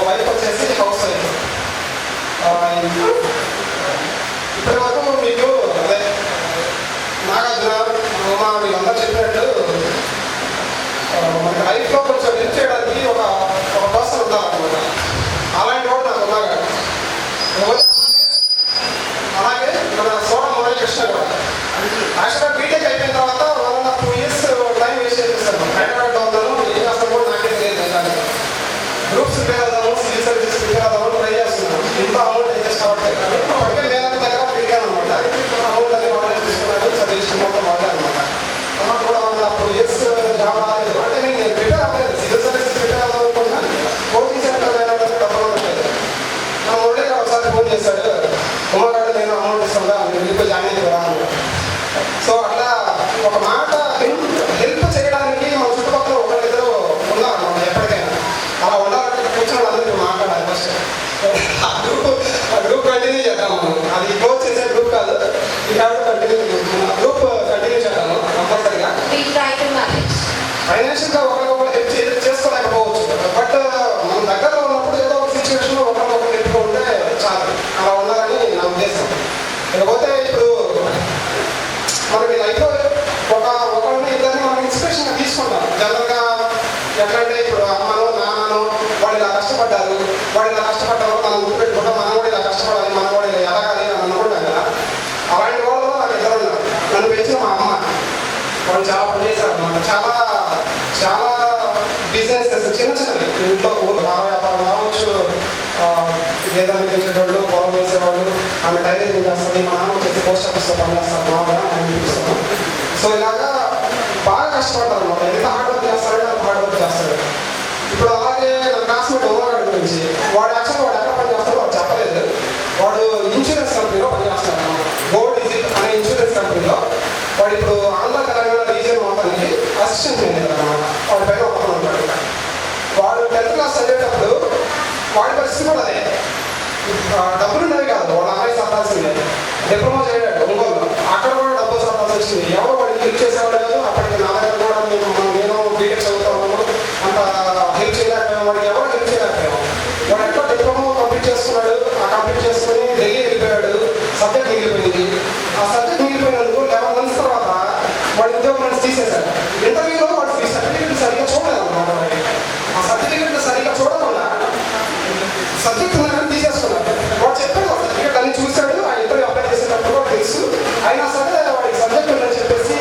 వైఫ్ వచ్చేసి హౌస్ వైఫ్. ఇప్పటి వరకు మీకు అదే చెప్పినట్టు మనకి లైఫ్లో కొంచెం హెల్ప్ చేయడానికి ఒక పర్సన్ ఉండాలన్నమాట. అలాంటి వాడు నాకు ఉన్నాడు. అలాగే మన సోడ మురళీకృష్ణ కూడా యాక్చువల్గా బీటెక్ అయిపోయిన తర్వాత 1.5 years టైం వేస్ట్ చేసేస్తాను. హైదరాబాద్లో ఉన్నాను, ఏం చేస్తాను కూడా నాకే తెలియదు. గ్రూప్స్ ప్రిపేర్ అవుతాము, సివిల్ సర్వీసెస్ ప్రిపేర్ అవుతాము, ట్రై చేస్తున్నాను. ఇంట్లో అమౌంట్ అయితే కాబట్టి అప్పటికే నేను దగ్గర పెరిగాను అనమాట. అమౌంట్ అది వాళ్ళే తీసుకున్నాను, చదివించిన మొత్తం వాళ్ళే అనమాట. అమౌంట్ కూడా 1.5 years జాబ్ రాలేదు. అంటే నేను ప్రిపేర్ అవ్వలేదు, సివిల్ సర్వీసెస్ ప్రిపేర్ అవుతాం అనుకున్నా కోచింగ్ సెంటర్ డబ్బులు ఉండలేదు. నా మురళి గారు ఒకసారి ఫోన్ చేశాడు, కుమార్ నేను అమౌంట్ ఇస్తాను మీరు వెళ్ళిపోయి జాయిన్ అయితే రాను. సో అట్లా ఒక మాట హెల్ప్ చేయడానికి మన చుట్టుపక్కల ఒకరిద్దరు ఉన్నారన్నమాట. ఎప్పటికైనా అలా ఉండాలంటే కూర్చొని అందరికీ మాట్లాడాలి. ఫస్ట్ ఆ గ్రూప్ కంటిన్యూ చేద్దాం. మనం అది క్లోజ్ చేసే గ్రూప్ కాదు, ఈ గ్రూప్ కంటిన్యూ చేద్దాము కంపల్సరీగా. ఫైనాన్షియల్గా ఒకరికొకరు హెల్ప్ చేసుకోలేకపోవచ్చు, బట్ మన దగ్గరలో ఉన్నప్పుడు ఏదో ఒక సిచ్యువేషన్లో ఒకరికొకరు హెల్ప్గా ఉంటే చాలు. అలా ఉండాలని నా ఉద్దేశం. లేకపోతే ఇప్పుడు మనకి లైఫ్లో ఒకరిని ఇద్దరిని మనం ఇన్స్పిరేషన్గా తీసుకుంటాం. జనరల్గా ఎట్లా అంటే ఇప్పుడు అమ్మను నాన్నను వాళ్ళు ఇలా కష్టపడ్డారు, వాళ్ళు ఇలా కష్టపడ్డారు మనం గుర్తుపెట్టుకుంటాం. మనం కూడా ఇలా కష్టపడాలి, మనం కూడా ఇలా ఎదగాలి అని అనుకుంటాం కదా. అలాంటి వాళ్ళు నాకు ఇద్దరు ఉన్నారు. నన్ను పెంచిన మా అమ్మ, వాళ్ళు చాలా పనిచేశారు అన్నమాట. చాలా చాలా బిజినెసెస్ చిన్న చిన్నవి ఇంట్లో వ్యాపారం కావచ్చు, వేదాన్ని పెంచేవాళ్ళు, పొలం వేసేవాళ్ళు, ఆమె టైలరింగ్ చేస్తుంది, మా నాన్న వచ్చేసి పోస్ట్ ఆఫీస్లో పనిచేస్తారు, మామూలుగా ఆయన చూపిస్తాను. సో ఇలాగా బాగా కష్టపడతారు అనమాట. ఎంత హార్డ్ వర్క్ చేస్తారంటే అంత హార్డ్ వర్క్ చేస్తారు. ఇప్పుడు అలాగే నా క్లాస్మేట్ ఉమ్మగాడి గురించి, వాడు యాక్చువల్గా వాడు ఎక్కడ పని చేస్తాడో వాడు చెప్పలేదు. వాడు ఇన్సూరెన్స్ కంపెనీలో పనిచేస్తాడు అనమాట. గోల్డ్ ఇజిట్ అనే ఇన్సూరెన్స్ కంపెనీలో వాడు ఇప్పుడు ఆంధ్ర తెలంగాణ రీజియన్ మొత్తానికి అసిస్టెంట్ మేనేజర్ అనమాట. వాడి పైన ఒకరు ఉంటాడు. వాడు 10th క్లాస్ చదివేటప్పుడు వాడి పరిస్థితి కూడా అదే. డబ్బులు ఉన్నవి కాదు, వాడు అమ్మాయి సంపాల్సిందే. డిప్లొమా చేయడాడు ఒంగోలు, అక్కడ కూడా డబ్బులు సంపాల్సి వచ్చింది. ఎవరో వాడికి హెల్ప్ చేసేవాడు కాదు. అప్పటికి నా దగ్గర కూడా నేను బీటెక్ చదువుతాను, అంత హెల్ప్ చేయలేకపోయాము. వాడికి ఎవరు హెల్ప్ చేయలేకపోయాము. వాడు ఎట్లా డిప్లొమా కంప్లీట్ చేసుకున్నాడు. ఆ కంప్లీట్ చేసుకుని ఢిల్లీ వెళ్ళిపోయాడు. సబ్జెక్ట్ మిగిలిపోయింది. ఆ సబ్జెక్ట్ మిగిలిపోయినందుకు 11 months తర్వాత వాడి ఉద్యోగం నుంచి తీసేశారు. ఇంటర్వ్యూలో వాడు సర్టిఫికెట్ సరిగ్గా చూడలేదు అనమాట. వాడికి ఆ సర్టిఫికెట్ సరిగ్గా చూడకుండా సబ్జెక్ట్ ఉందని తీసేసుకున్నారు. వాడు చెప్పాడు ఆ సర్టిఫికెట్ అన్ని చూశాడు. ఆ ఇంటర్వ్యూ అప్లై చేసేటప్పుడు కూడా తెలుసు. అయినా సరే వాడికి సబ్జెక్ట్ ఉందని చెప్పేసి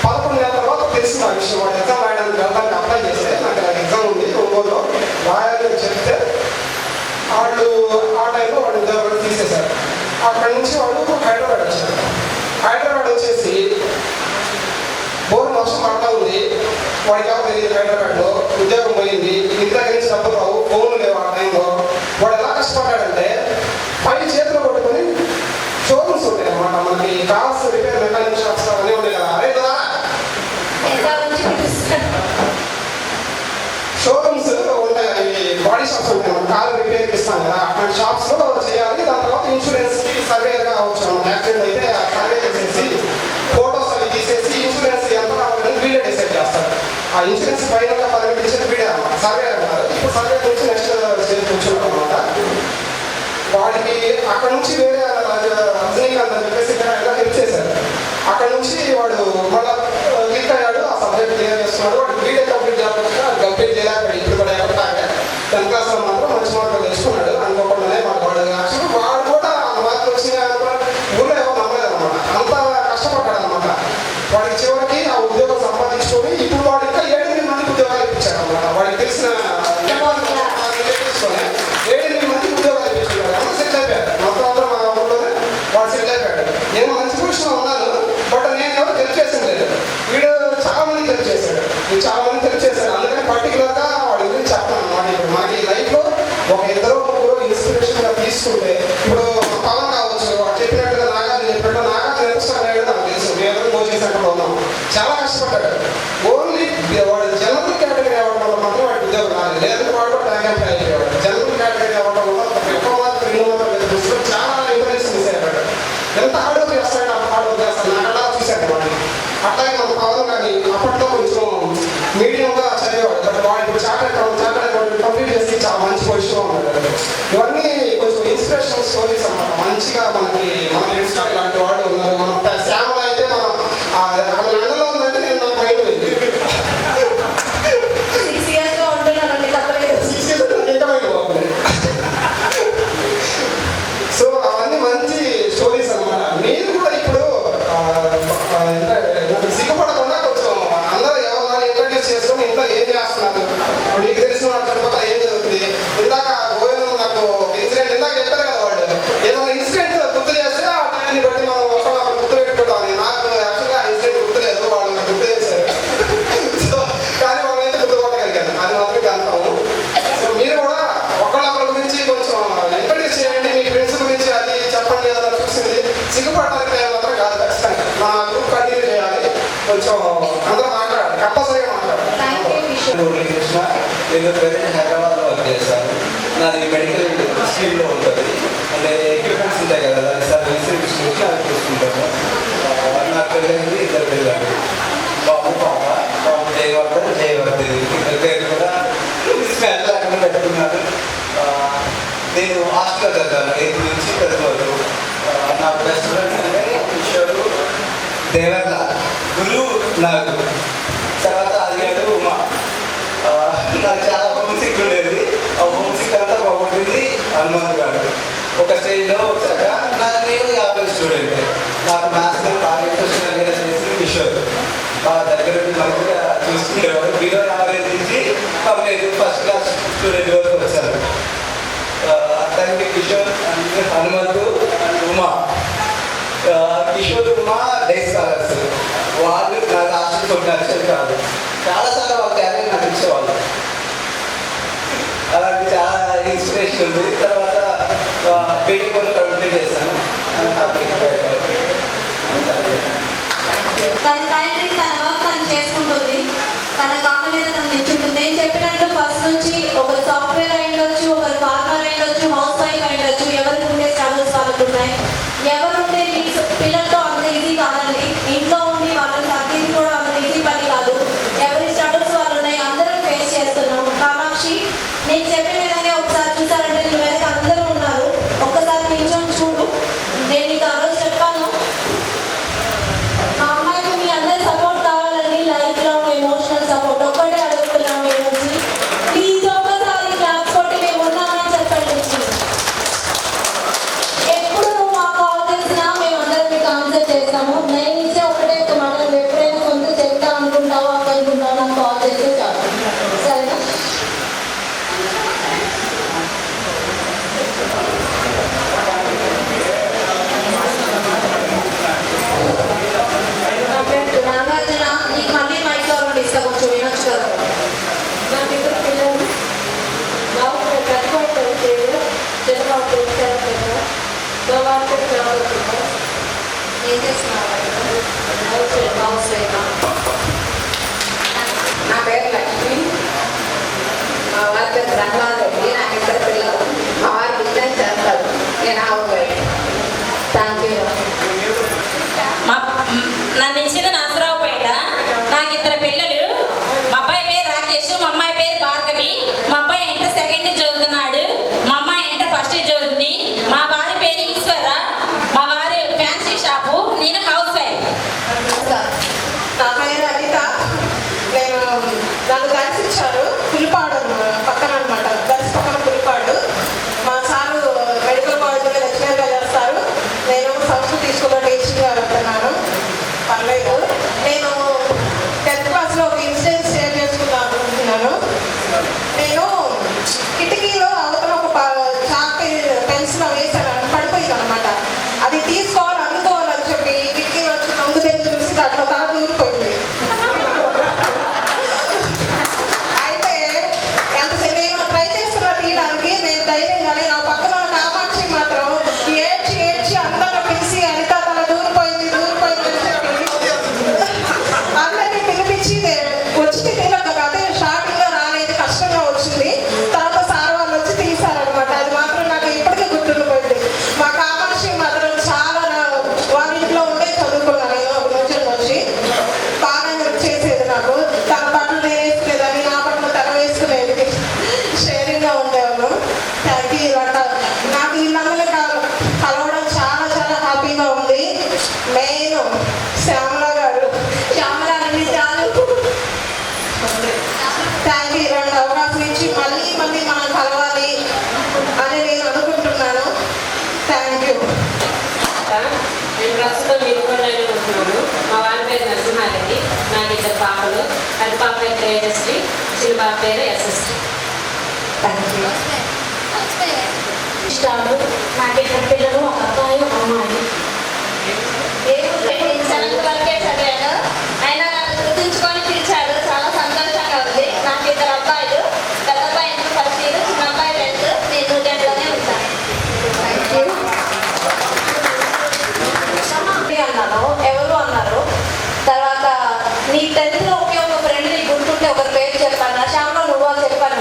11 నెలల తర్వాత తెలుసు ఆ విషయం. వాడు ఎగ్జామ్ రాయడానికి వెళ్ళడానికి అప్లై చేస్తే నాకు ఎగ్జామ్ ఉంది ఒంగోలులో రాయాలి అని చెప్తే వాళ్ళు ఆ టైంలో వాడు ఉద్యోగాలు తీసేశారు. అక్కడి నుంచి వాడు హైదరాబాద్ వచ్చాడు. హైదరాబాద్ వచ్చేసి బోర్ వర్షం పడతా ఉంది. వాడికి ఎవరు తెలియదు. హైదరాబాద్లో ఉద్యోగం పోయింది. ఇంటి దగ్గర నుంచి డబ్బులు రావు, ఫోన్లు లేవు ఆ టైంలో. వాడు ఎలా కష్టపడ్డాడంటే 5 చేతులు కొట్టుకొని షోరూమ్స్ ఉంటాయి అన్నమాట. మనకి కార్స్ రిపేర్ మెకానిక్ షాప్స్ అన్నీ ఉంటాయి కదా. అదే కదా షోరూమ్స్ ఉంటాయి, అవి బాడీ షాప్స్ ఉంటాయి. మనం కార్ రిపేర్కి ఇస్తాం కదా, అట్లాంటి షాప్స్లో చేయాలి. దాని తర్వాత ఇన్సూరెన్స్కి సర్వేగా అవచ్చు. మనం యాక్సిడెంట్ అయితే ఆ సర్వే చేసేసి ఫోటోస్ అవి తీసేసి ఇన్సూరెన్స్ ఎంత కావాలని వీడియో డిసైడ్ చేస్తారు. ఆ ఇన్సూరెన్స్ ఫైనల్గా పర్మిట్ చేసేది వీడియో అన్నమాట. సర్వే అంటారు. ఇప్పుడు సర్వే నుంచి నెక్స్ట్ స్టేజ్ కూర్చుంటాం అనమాట. వాడికి అక్కడ నుంచి వేరే రజనీకాంత్ అని చెప్పేసి ఇక్కడ హెల్ప్ చేశారు. అక్కడ నుంచి వాడు మళ్ళీ క్లిక్ అయ్యాడు. ఆ సబ్జెక్ట్ క్లియర్ చేస్తున్నాడు. వాడు వీడియో కంప్లీట్ కంప్లీట్ చేయలేకపోయాడు. ఇప్పుడు కూడా ఎక్కడ 10th క్లాస్లో మాత్రం మంచి మార్కులు తెచ్చుకున్నాడు. అనుకోకుండానే వాడు యాక్చువల్గా వాడు కూడా మార్కులు వచ్చిన ఊళ్ళో ఎవరు నమ్మలేదు అనమాట. అంత కష్టపడ్డాడు అనమాట. వాడికి చివరికి ఆ ఉద్యోగం సంపాదించుకొని ఇప్పుడు వాడు ఇంకా 7 మందికి ఉద్యోగాలు ఇప్పించాడు అనమాట. వాడికి తెలిసిన రిలేటివ్స్తోనే 7 మందికి ఉద్యోగాలు ఇప్పించాడు. అంతా సెటిల్ అయిపోయాడు. మొత్తం అందరూ మా ఊళ్ళోనే వాడు సెటిల్ అయిపోయాడు. నేను మంచి పొజిషన్లో ఉన్నాను, బట్ నేను ఎవరు హెల్ప్ చేసింది లేదు. వీడు చాలా మందికి హెల్ప్ చేశాడు. చాలా మందికి హెల్ప్ చేశాడు. అందుకని పర్టికులర్గా వాడి గురించి చెప్తాను అనమాట. ఇప్పుడు మనకి లైఫ్లో ఒక 2-3 ఇన్స్పిరేషన్గా తీసుకుంటే, ఇప్పుడు పవన్ కావచ్చు, వాడు చెప్పినట్టుగా నాగార్జున చెప్పినట్టు నాగార్జున ఎన్నిస్టార్ అయ్యాడు నాకు తెలుసు. మేము కోచింగ్ సెంటర్లో ఉన్నాం. చాలా కష్టపడ్డాడు. ఓన్లీ వాడు జనరల్ కేటగిరీ అవ్వడం వల్ల మాత్రం వాడికి ఉద్యోగం రాలేదు. లేదంటే వాడు కూడా ట్యాంక్ ఎంప్లాయ్ అయ్యేవాడు. జనరల్ కేటగిరీ అవ్వడం వల్ల ఎక్కువ మాత్రం 2 మంది దృష్టిలో చాలా ఇంటర్వ్యూస్ మిస్ అయ్యాడు. ఎంత హార్డ్ వర్క్ చేస్తాడు, అంత హార్డ్ వర్క్ చేస్తాడు. నాకు అలా చూశాడు వాడిని. అట్లాగే మన పవన్ కానీ అప్పట్లో కొంచెం మీడియంగా చదివేవాడు. బట్ వాడు ఇప్పుడు చాక్లెట్ కంప్లీట్ చేసి చాలా మంచి పొజిషన్లో ఉన్నాడు. ఇవన్నీ కొంచెం ఇన్స్పిరేషనల్ స్టోరీస్ అన్నమాట. మంచిగా మన ఇన్స్టా ఇలాంటి వాళ్ళు ఉన్నారు. మన శ్యామలో అయితే మనం ఆమె లండన్లో ఉందంటే నేను నాకు నేను ప్రజెంట్ హైదరాబాద్లో వర్క్ చేస్తాను. నాది మెడికల్ స్ట్రీమ్లో ఉంటుంది. అంటే ఎక్విప్మెంట్స్ ఉంటాయి కదా, దాని సర్వీస్ డిస్ట్రిబ్యూషన్ అది చూసుకుంటాను. నాకు పెళ్ళైంది, 2 పిల్లలు, బాబు పాప. బాబు జయవర్ధన్ ఇద్దరు పేరు కూడా స్పెషల్ అక్కడ పెట్టుకున్నాను. నేను హాస్టల్లో చదివాను 8 నుంచి 10 వరకు. నా బెస్ట్ ఫ్రెండ్ అంటే కిషోరు, దేవర్ల, గురువు నాకు. తర్వాత అదిగాడు ఉమా. నాకు చాలా హోమ్ సిక్ ఉండేది. ఆ హోమ్ సిక్ అంతా బాగుంటుంది. హనుమాన్ గారు ఒక స్టేజ్లో వచ్చాక నేను యావరేజ్ స్టూడెంట్. నాకు మ్యాథ్స్ బాగా ఇంట్రెస్ట్ చేసి కిషోర్ బాగా దగ్గర మంచిగా చూసుకునేవాడు. బిలో యావరేజ్ నుంచి కంప్లీట్ ఫస్ట్ క్లాస్ స్టూడెంట్ వరకు వచ్చారు. అతనికి కిషోర్ అంటే Hanumanthu and Uma. Kishore Uma day scholars. వాళ్ళు నాకు హాస్టల్ కొన్ని నచ్చలు కాదు. చాలాసార్లు వాళ్ళ క్యారెక్టర్ నాకు ఇచ్చేవాళ్ళు. అలాంటి చాలా ఇన్స్పిరేషన్ ఉంది. తర్వాత బీటెక్ కూడా కంప్లీట్ చేశాను. తన తండ్రి తన వర్క్ తను చేసుకుంటుంది, తన కాళ్ళ మీద తను నిల్చుంటుంది. నేను చెప్పినట్టు ఫస్ట్ నుంచి ఒకరు సాఫ్ట్వేర్ అయి ఉండొచ్చు, ఒకరు ఫార్మర్ అయి ఉండొచ్చు, హౌస్ వైఫ్ అయి ఉండొచ్చు. ఎవరికి ఉండే స్ట్రగుల్స్ వాళ్ళకు ఉన్నాయి. ఎవరుండే పిల్లలతో అంత ఈజీ కాదండి. ఇంట్లో ఉండి వాళ్ళని తగ్గింది కూడా అంత ఈజీ పని కాదు. ఎవరి స్ట్రగుల్స్ వాళ్ళు ఉన్నాయి, అందరం ఫేస్ చేస్తున్నాం. కామాక్షి, నేను చెప్పిన విధంగా ఒకసారి చూసారంటే నీ వెనక అందరూ ఉన్నారు. ఒక్కసారి నిల్చొని చూడు. నేను నీకు ఆ రోజు చెప్పాను, మా అమ్మాయికి మీ అందరి సపోర్ట్ కావాలని, లైఫ్ లాంగ్ ఎమోషనల్ సపోర్ట్ ఒక్కటే అడుగుతున్నాం. మేము ప్లీజ్ ఒక్కసారి క్లాస్ కొట్టి మేము ఉన్నామని చెప్పండి. ఎప్పుడు నువ్వు మాకు కాల్ చేసినా మేము అందరం మీకు ఆన్సర్ చేస్తాము. నేను ఇచ్చే ఒకటే ఒక మాట, నువ్వు ఎప్పుడైనా కొంత చెప్తా అనుకుంటావు అక్క అనుకుంటావు, నాకు కాల్ చేస్తే చాలు. సరేనా? నాగార్జున, నీకు మళ్ళీ మైక్ కావాలండి, ఇస్తా కొంచెం వినొచ్చు కదా. నాకు ఇద్దరు పిల్లలు, బాబు పెద్దవాడు చిన్నబాబు తెలుసు, బాబు ఏం చేస్తున్నావు? House wife. నా పేరు లక్ష్మి, మా వారి పేరు రంగారెడ్డి. నాకు 2 పిల్లలు. మా వారు బిజినెస్ చేస్తారు, నేను హౌస్ వైఫ్. Thank you. నన్ను ఇచ్చిన నరసరావుపేట. నాకు 2 పిల్లలు. మా అబ్బాయి పేరు రాకేష్, మా అమ్మాయి పేరు భార్గవి. మా అబ్బాయి ఇంటర్ 2nd చదువుతున్నాడు, మా అమ్మాయి ఇంటర్ 1st చదువుతుంది. మా వారి పేరు ఈశ్వర, మా వారి ఫ్యాన్సీ షాపు, నేను హౌస్ వైఫ్. నా పేరు అనిత. నేను నన్ను గర్ల్స్ ఇచ్చారు, పులిపాడు పక్కన అనమాట. గర్ల్స్ పక్కన పులిపాడు. మా సారు మెడికల్ కాలేజ్లో లెక్చరర్గా చేస్తారు. నేను సంస్కృతి స్కూల్లో టీచింగ్గా వెళ్తున్నాను. పర్లేదు. నేను 10th క్లాస్లో ఒక ఇన్సిడెంట్ షేర్ చేసుకుందాం అనుకుంటున్నాను. నేను కిటికీలో అవతల ఒక చాక్ పెన్సిల్ వేసాను, పడిపోయింది అనమాట. అది తీసుకోవాలి అందుకోవాలని చెప్పి కిటికీలో వచ్చి ముందు దగ్గర చూసి దాంట్లో తల దూరిపోయింది. అయితే ఎంతసేపు నేను ట్రై చేస్తున్నా తీయడానికి. నేను ధైర్యంగానే, నా పక్కన ఉన్న కామాక్షి మాత్రం ఏడ్చి ఏడ్చి అందరూ పిలిచి అనిత తల దూరిపోయింది అని చెప్పి అందరినీ పిలిపించి వచ్చి తీయలేదు. అదే స్టార్టింగ్లో రాలేదు, కష్టంగా వచ్చింది. తర్వాత సార్ వాళ్ళు వచ్చి తీశారనమాట. అది మాత్రం నాకు ఇప్పటికీ గుర్తుండిపోయింది. మా కామాక్షి మాత్రం చాలా వాళ్ళ ఇంట్లో ఉండే చదువుకున్నాను. నేను రోజుల వచ్చి బాగా హెల్ప్ చేసేది నాకు. తన బట్టలు నేను వేసుకునేదాన్ని, నా బట్టలు తన వేసుకునేది. షేరింగ్గా ఉండేవాళ్ళు. Thank you. నాకు వీళ్ళందరినీ కలవడం చాలా చాలా హ్యాపీగా ఉంది. మెయిన్ శ్యామల గారు, శ్యామల అనేది చాలు. Thank you. ఇలాంటి అవకాశం ఇచ్చి మళ్ళీ మనం కలవాలి అని నేను అనుకుంటున్నాను. Thank you. నేను ప్రస్తుతం మీరుకొండలో ఉంటున్నాను. మా వారి పేరు నరసింహారెడ్డి. నాకు 2 పాపలు. పెద్ద పాప పేరు తేజశ్రీ, చిన్న పాప పేరు యశస్వి. Thank you. ఇష్టాలు. నాకు 2 పిల్లలు, ఒక అబ్బాయి, ఒక అమ్మాయి. 7th వరకే చదివాను, అయినా నన్ను గుర్తుంచుకొని పిలిచాడు. చాలా సంతోషంగా ఉంది. నాకు 2 అబ్బాయిలు. పెద్ద అబ్బాయి ఇంటర్ 1st ఇయర్, చిన్న అబ్బాయి 10th. నేను 10లోనే ఉంటాను. అన్నాను, ఎవరు అన్నారు. తర్వాత నీ 10th లో ఒకే ఒక ఫ్రెండ్ నీకు గుర్తుంటే ఒకరి పేరు చెప్పాను. శ్యామలో నువ్వు చెప్పాను.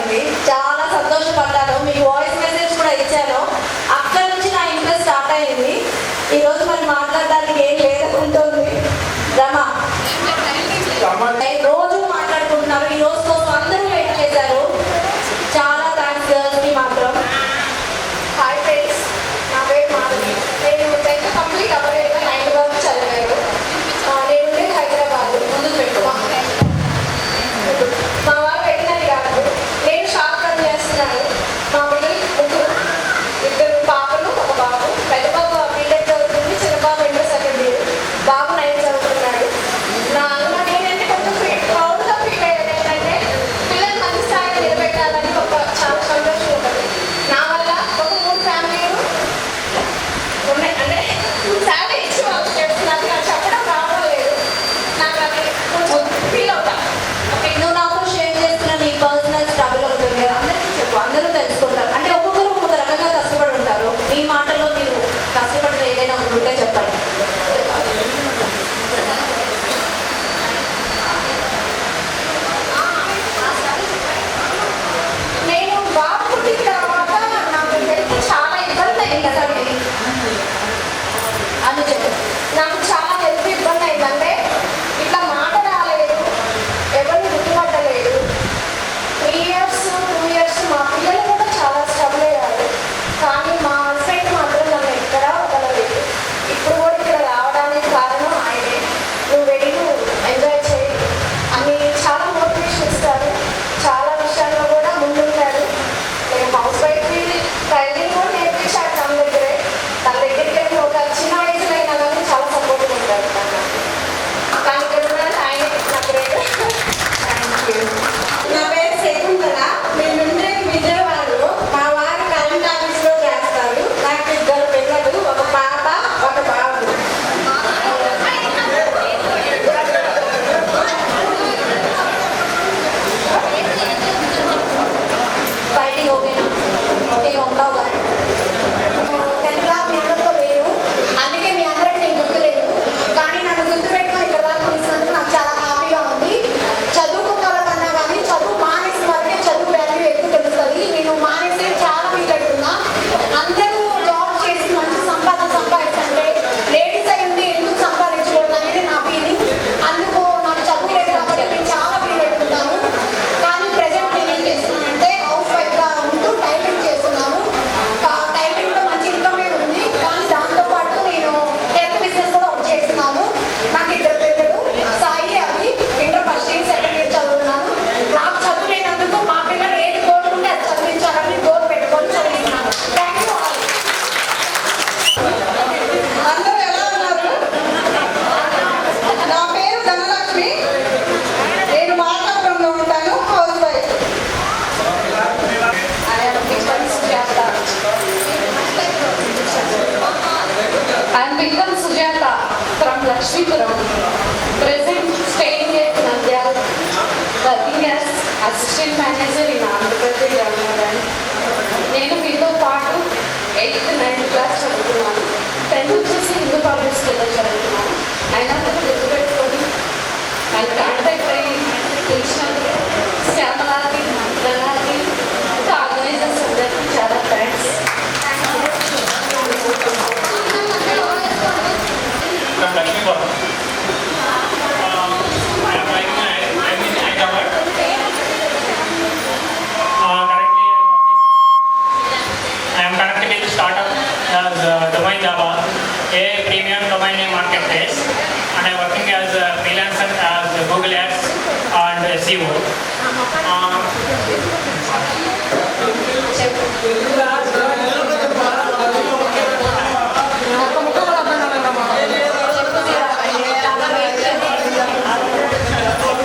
ఎస్జిఓ.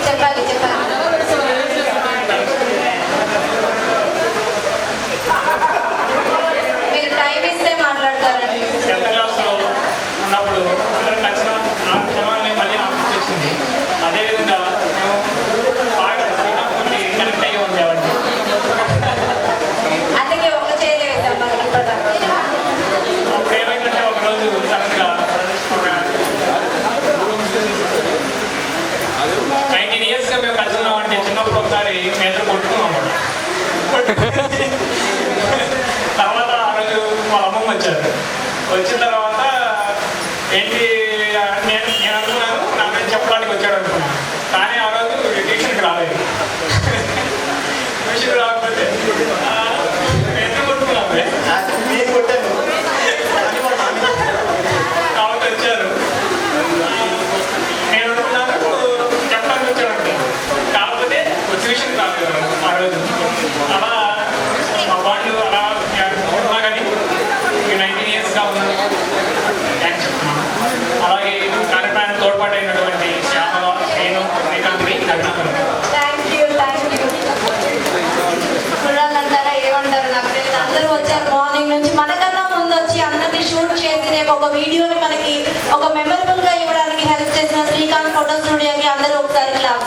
చెప్పాలి చెప్పాలి. మీరు టైం ఇస్తే మాట్లాడతారండి. 10th క్లాస్లో ఉన్నప్పుడు అందరం కలిసిన ఆ క్షణాన్ని మళ్ళీ నాకు గుర్తొచ్చింది. అదేవిధంగా మేము బాగా శ్రీకాకుళంకి కనెక్ట్ అయ్యి ఉండేవాడిని. అందుకే ఒక చేతి వేద్దాం మనకి ఇప్పటిదాకా. అప్పుడు ఏమైందంటే ఒకరోజు సడన్గా 19 yearsగా మేము కలిసి ఉన్నామంటే చిన్నప్పుడు ఒకసారి మేద్దరు కొట్టుకున్నాం. తర్వాత ఆ రోజు వాళ్ళ అమ్మమ్మ వచ్చారు. వచ్చిన తర్వాత ఏంటి నేను అనుకున్నాను నాకు చెప్పడానికి వచ్చాడు అనుకున్నాను. కానీ ఆ రోజు ట్యూషన్కి రాలేదు. ట్యూషన్కి రాకపోతే మేద్దరు కొట్టుకున్నాము. నేను కొట్టాను. కాబట్టి వచ్చారు. నేను అనుకున్నాను చెప్పడానికి వచ్చాడు అనుకున్నాను. కాకపోతే ట్యూషన్ రాలేదు ఆ రోజు. అలా మా వాళ్ళు అలా ఉన్నా కానీ 19 yearsగా ఉన్నాను. థ్యాంక్స్ చెప్తున్నాను. అలాగే కార్యక్రమానికి తోడ్పాటైనటువంటి శ్యామల, నేను, శ్రీకాంత్ని అభినందనలు. Thank you thank you. చూడాలంటారా ఏమంటారు నాకు తెలియదు. అందరూ వచ్చారు మార్నింగ్ నుంచి. మనకన్నా ముందు వచ్చి అందరినీ షూట్ చేసి రేపు ఒక వీడియోని మనకి ఒక మెమరబుల్ గా ఇవ్వడానికి హెల్ప్ చేసిన శ్రీకాంత్ ఫోటో స్టూడియోకి అందరూ ఒకసారి క్లాస్.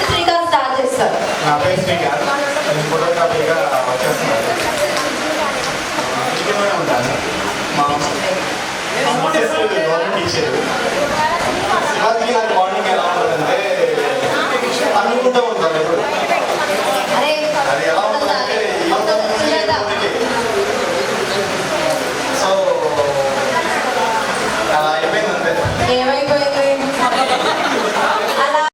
శ్రీకాంత్ స్టార్ట్ చేస్తారు. నా పేరు శ్రీకాంత్. నేను ఫోటోగ్రఫీగా వచ్చేస్తున్నాను. ఇంట్లోనే ఉంటాను. మా మిస్సెస్ గవర్నమెంట్ టీచర్. శివాజీకి నాకు మార్నింగ్ ఎలా ఉంటుందంటే అనుకుంటూ ఉంటాను ఎప్పుడు